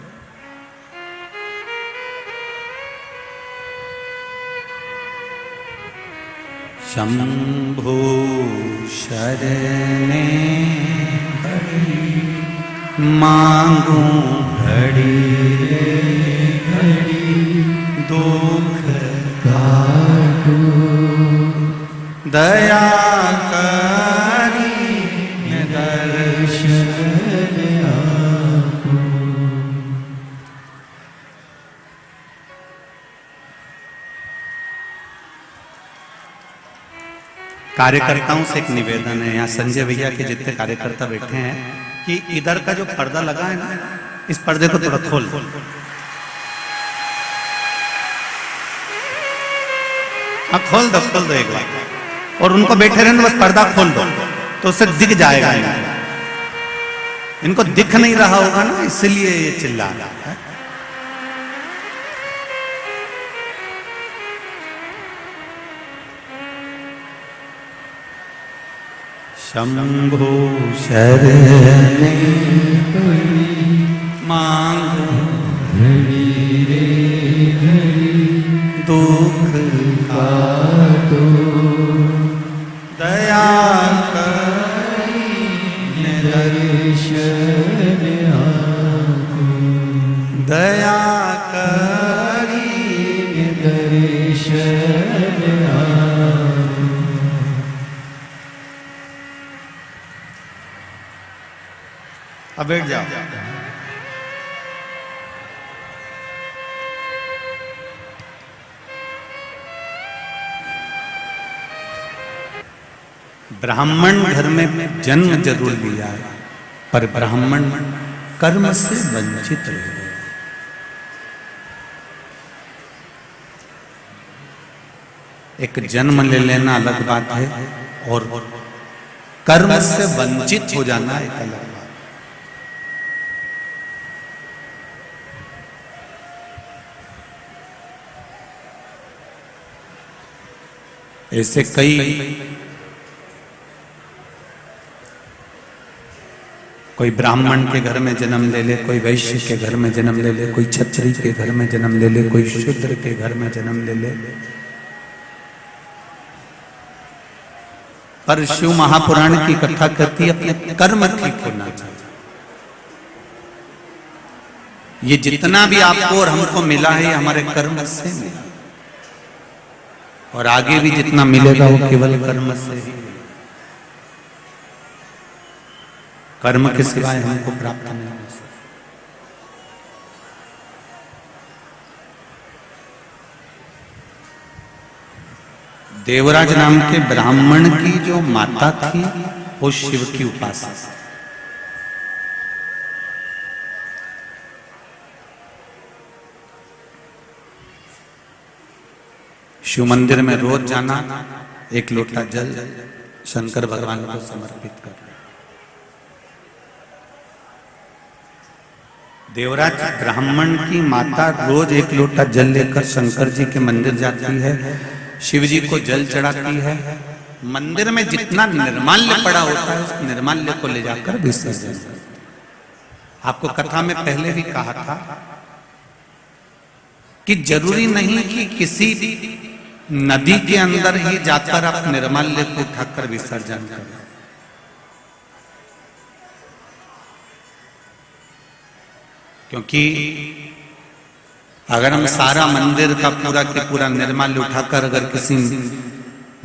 शंभो शरणे मांगू घड़ी घड़ी दुख काटू, दया करी दर्शन आपू। कार्यकर्ताओं से एक निवेदन है, यहाँ संजय भैया के जितने कार्यकर्ता बैठे हैं, कि इधर का जो पर्दा लगा है ना, इस पर्दे को थोड़ा खोल दो। हाँ, खोल दो एक बार। और उनको बैठे रहने बस पर्दा खोल दो तो उससे दिख जाएगा। इनको दिख नहीं रहा होगा ना, इसलिए ये चिल्ला रहा है। शंभो शरणे मांगो घड़ी घड़ी दुख काटो, दया करी दर्शन आपो, दया करी दर्शन आपो। अब बैठ जाओ। ब्राह्मण घर में जन्म जरूर लिया है, पर ब्राह्मण कर्म से वंचित रह गए। एक जन्म ले लेना अलग बात है, और कर्म से वंचित हो जाना एक अलग बात। ऐसे कोई ब्राह्मण के घर में जन्म ले ले, कोई वैश्य के घर में जन्म ले ले, कोई क्षत्रिय के घर में जन्म ले ले, कोई शूद्र के घर में जन्म ले ले, पर शिव महापुराण की कथा कहती है अपने कर्म ठीक होना चाहिए। ये जितना भी आपको और हमको मिला है, ये हमारे कर्म से मिला, और आगे भी जितना मिलेगा वो केवल कर्म से ही। कर्म के सिवाय हमको प्राप्त नहीं हो सकता। देवराज नाम के ब्राह्मण की जो माता थी वो शिव की उपासक। शिव मंदिर में रोज जाना, एक लोटा जल शंकर भगवान को समर्पित करना। देवराज ब्राह्मण की माता रोज एक लोटा जल लेकर शंकर जी के मंदिर जाती है, शिव जी को जल चढ़ाती है। मंदिर में जितना निर्माल्य पड़ा होता है उस निर्माल्य को ले जाकर विसर्जन करती है। आपको कथा में पहले भी कहा था कि जरूरी नहीं कि किसी नदी के अंदर ही जाकर आप निर्माल्य को उठाकर विसर्जन करें। क्योंकि अगर हम सारा मंदिर का पूरा के पूरा निर्माल्य उठाकर अगर किसी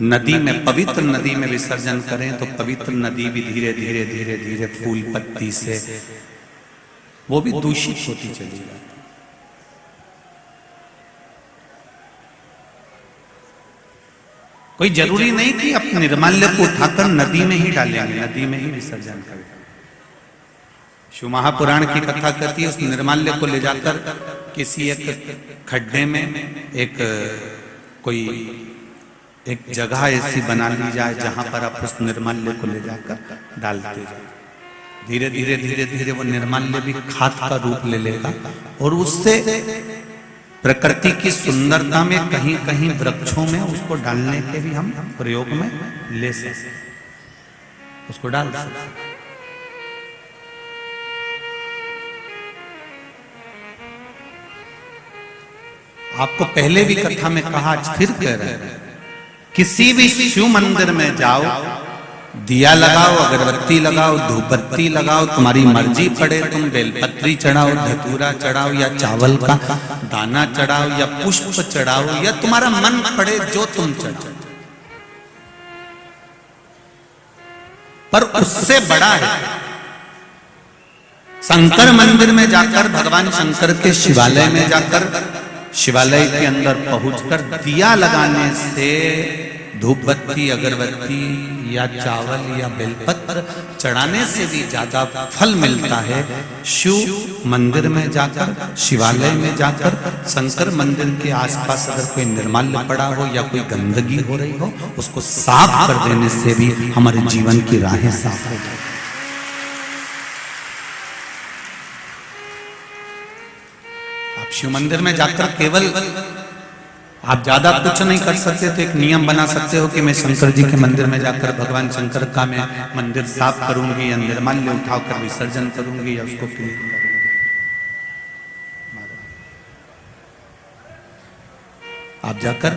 नदी में, पवित्र नदी में विसर्जन करें तो पवित्र नदी भी धीरे धीरे धीरे धीरे फूल पत्ती से वो भी दूषित होती चली जाती। कोई जरूरी नहीं कि आप निर्माल्य को उठाकर नदी में ही डालेंगे, नदी में ही विसर्जन करें। शिव महापुराण की कथा कहती है उस निर्माल्य को ले जाकर किसी एक खड्डे में एक जगह ऐसी बना ली जाए जहां पर आप उस निर्माल्य को ले जाकर डालते जाए। धीरे धीरे धीरे धीरे वो निर्माल्य भी खाद का रूप ले लेगा और उससे प्रकृति की सुंदरता में कहीं कहीं वृक्षों में उसको डालने के भी हम प्रयोग में ले सकते, उसको डाल सकते। आपको पहले भी कथा में कहा, आज फिर कह रहे हैं, किसी भी शिव मंदिर में जाओ, दिया लगाओ, अगरबत्ती लगाओ, धूपबत्ती लगाओ, तुम्हारी मर्जी पड़े, तुम बेलपत्री चढ़ाओ, धतूरा चढ़ाओ, या चावल का दाना चढ़ाओ, या पुष्प चढ़ाओ, या तुम्हारा मन पड़े जो तुम चढ़ाओ, पर उससे बड़ा है शंकर मंदिर में जाकर, भगवान शंकर के शिवालय में जाकर, शिवालय के अंदर पहुंचकर दिया लगाने से, धूपबत्ती, अगरबत्ती या चावल या बेलपत्र चढ़ाने से भी ज्यादा फल मिलता है शिव मंदिर में जाकर, शिवालय में जाकर। शंकर मंदिर के आसपास अगर कोई निर्माल्य पड़ा हो या कोई गंदगी हो रही हो, उसको साफ कर देने से भी हमारे जीवन की राहें साफ हो जाती। आप शिव मंदिर में जाकर केवल आप ज्यादा कुछ नहीं कर सकते तो एक नियम बना सकते हो कि मैं शंकर जी के मंदिर में जाकर भगवान शंकर का मैं मंदिर साफ करूंगी, या निर्माल्य उठाकर विसर्जन करूंगी, या उसको क्लीन करूंगी। आप जाकर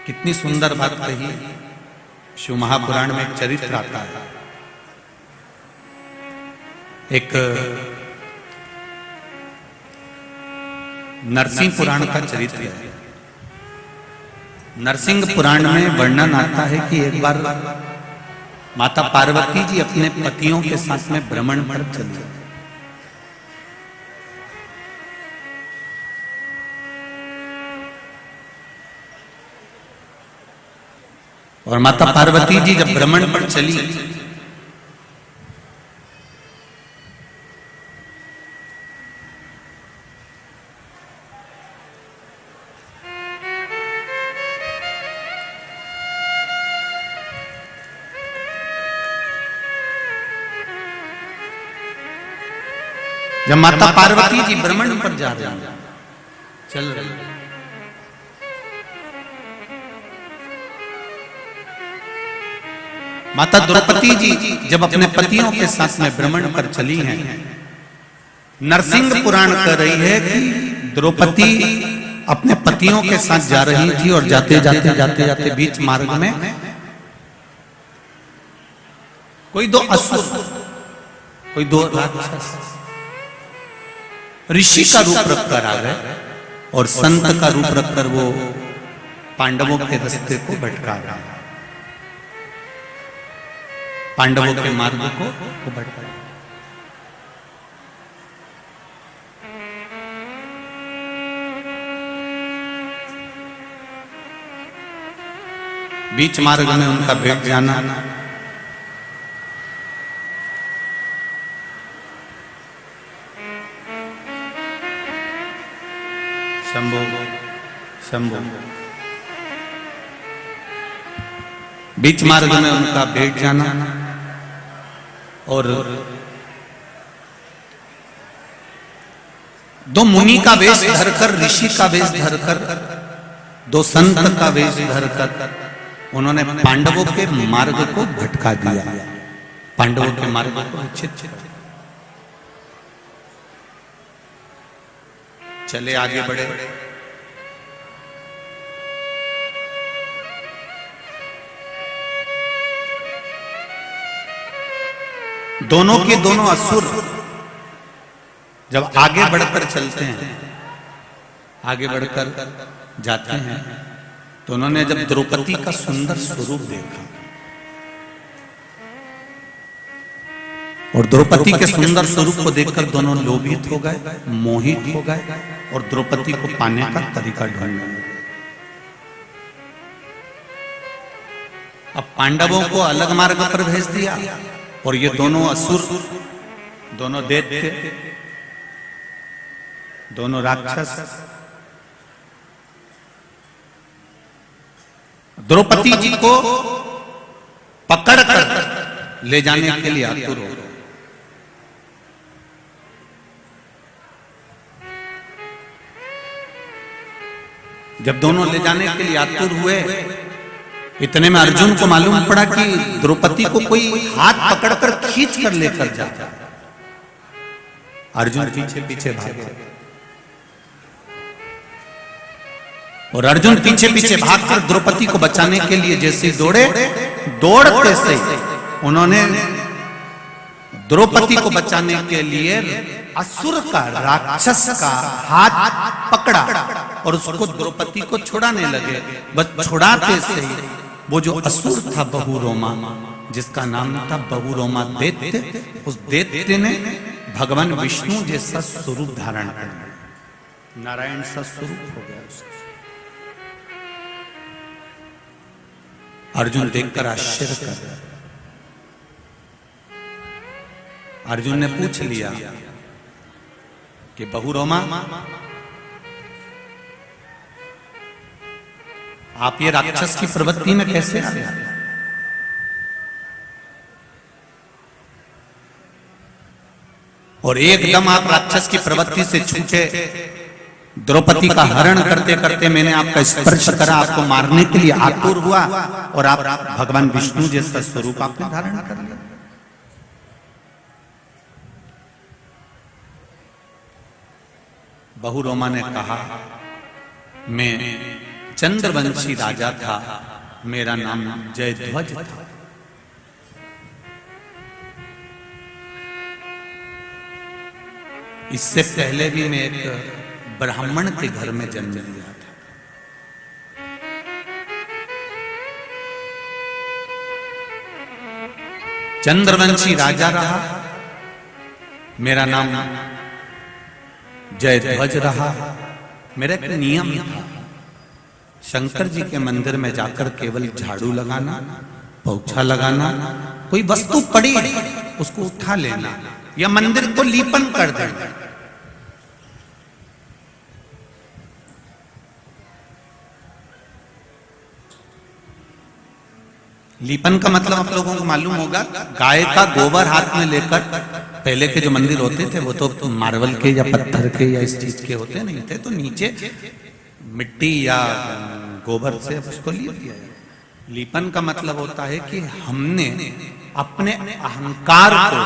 कितनी सुंदर बात कही। शिव महापुराण में एक चरित्र आता है, एक नरसिंह पुराण का चरित्र है। नरसिंह पुराण में वर्णन आता है कि एक बार माता पार्वती जी अपने पतियों के साथ में भ्रमण पर चली, और माता पार्वती जी जब भ्रमण पर चली जब माता पार्वती जी भ्रमण पर जा रही हैं, चल रही, माता द्रौपदी जी जब अपने पतियों के साथ में भ्रमण पर चली हैं, नरसिंह पुराण कह रही है कि द्रौपदी अपने पतियों के साथ जा रही थी और जाते जाते जाते जाते बीच मार्ग में कोई दो असुर, कोई दो राक्षस ऋषि का रूप रखकर आ गए और संत का रूप रखकर वो पांडवों के रास्ते को भटका रहा है, पांडवों के मार्ग को भटका। बीच मार्ग में उनका भेंट जाना, शंभो शंभो, बीच मार्ग में उनका भेंट जाना और दो मुनि का वेश धरकर, ऋषि का वेश धरकर, दो संत का वेश धरकर उन्होंने पांडवों के मार्ग को भटका दिया, पांडवों के मार्ग को विच्छिन्न। चले आगे बढ़े, दोनों के दोनों असुर जब आगे बढ़कर चलते हैं, आगे बढ़कर जाते हैं, तो उन्होंने जब द्रौपदी का सुंदर स्वरूप देखा और द्रौपदी के सुंदर स्वरूप को देखकर दोनों लोभित हो गए, मोहित हो गए और द्रौपदी को पाने का तरीका ढूंढने लगे। अब पांडवों को अलग मार्ग पर भेज दिया और ये दोनों असुर, दोनों दैत्य, दोनों राक्षस द्रौपदी जी को पकड़कर ले जाने के लिए आतुर हो गए। जब दोनों ले जाने के लिए आतुर हुए, इतने में अर्जुन को मालूम पड़ा कि द्रौपदी को कोई हाथ पकड़कर खींच कर लेकर जाता। अर्जुन पीछे पीछे भागे और अर्जुन पीछे पीछे भागकर द्रौपदी को बचाने के लिए जैसे दौड़े, दौड़ते से उन्होंने द्रौपदी को बचाने के लिए असुर का, राक्षस का हाथ पकड़ा और उसको द्रौपदी को छुड़ाने लगे। बस छुड़ाते से वो जो असुर था बहुरोमा, जिसका नाम था बहुरोमा दैत्य, उस दैत्य ने भगवान विष्णु जैसा स्वरूप धारण कर लिया, नारायण सा स्वरूप हो गया उसका। अर्जुन देखकर आश्चर्य कर रहा। अर्जुन ने पूछ लिया कि बहुरोमा, आप ये राक्षस की प्रवृत्ति में कैसे आ गए? और एकदम आप राक्षस की प्रवृत्ति से छूटे, द्रौपदी का हरण करते करते मैंने आपका स्पर्श करा, आपको मारने के लिए आतुर हुआ और आप भगवान विष्णु जैसा स्वरूप आपने धारण कर लिया। बहुरोमा ने कहा, मैं चंद्रवंशी राजा था, मेरा नाम जयध्वज था। इससे पहले भी मैं एक ब्राह्मण के घर में जन्म लिया था। चंद्रवंशी राजा रहा, मेरा नाम जयध्वज रहा। मेरा एक नियम था, शंकर जी के मंदिर में जाकर केवल झाड़ू लगाना, पोछा लगाना, कोई वस्तु पड़ी उसको उठा लेना या मंदिर को लीपन कर देना। लीपन का मतलब आप लोगों को मालूम होगा, गाय का गोबर हाथ में लेकर, पहले के जो मंदिर होते थे वो तो मार्बल के या पत्थर के या इस चीज के होते नहीं थे, तो नीचे मिट्टी या गोबर से उसको लीप दिया। लीपन का मतलब होता है कि हमने अपने अहंकार को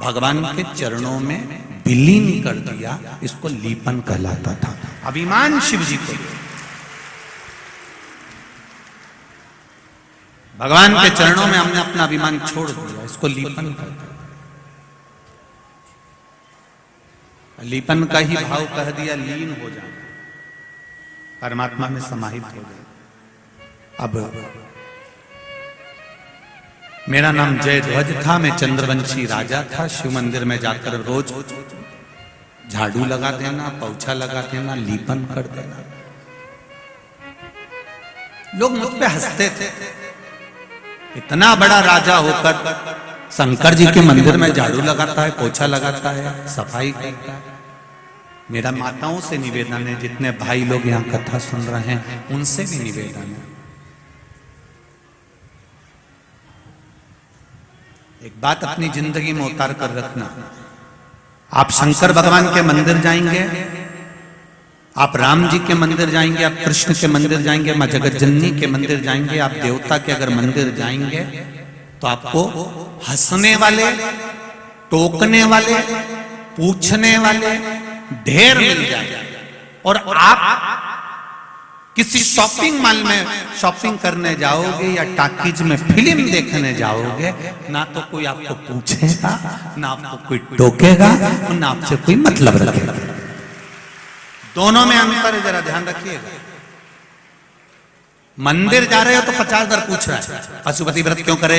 भगवान के चरणों में विलीन कर दिया, इसको लीपन कहलाता था। अभिमान शिव जी को, भगवान के चरणों में हमने अपना अभिमान छोड़ दिया, इसको लीपन कर दिया। लीपन का ही भाव कह दिया, लीन हो जाना, परमात्मा में समाहित हो जाना। अब मेरा नाम जयध्वज था, मैं चंद्रवंशी राजा था। शिव मंदिर में जाकर रोज झाड़ू लगा देना, पोछा लगा देना, लीपन कर देना। लोग मुझ पे हंसते थे, इतना बड़ा राजा होकर शंकर जी के मंदिर में झाड़ू लगाता है, पोछा लगाता है, सफाई करता है। मेरा माताओं से निवेदन है, जितने भाई लोग यहाँ कथा सुन रहे हैं उनसे भी निवेदन है, एक बात अपनी जिंदगी में उतार कर रखना। आप शंकर भगवान के मंदिर जाएंगे, आप राम जी के मंदिर जाएंगे, आप कृष्ण के मंदिर जाएंगे, मां जगत जननी के मंदिर जाएंगे, आप देवता के अगर मंदिर जाएंगे तो आपको हंसने वाले, टोकने वाले, पूछने वाले ढेर मिल जाएंगे। और आप किसी शॉपिंग मॉल में शॉपिंग करने जाओगे या टॉकीज में फिल्म देखने जाओगे, ना तो कोई आपको पूछेगा, ना आपको कोई टोकेगा, और ना आपसे कोई मतलब रखेगा। दोनों में अंतर है, जरा ध्यान रखिएगा। मंदिर जा रहे हो तो 50 बार पूछ रहा है, पशुपति व्रत क्यों करे,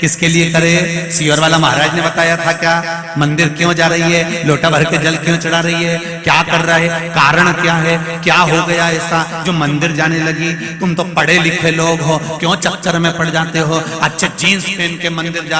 किसके लिए करे, सियोर वाला महाराज ने बताया था क्या, मंदिर क्यों जा रही है, लोटा भर के जल क्यों चढ़ा रही है, क्या कर रहा है, कारण क्या है, क्या हो गया ऐसा जो मंदिर जाने लगी। तुम तो पढ़े लिखे लोग हो, क्यों चक्कर में पड़ जाते हो, अच्छे जीन्स पहन के मंदिर जा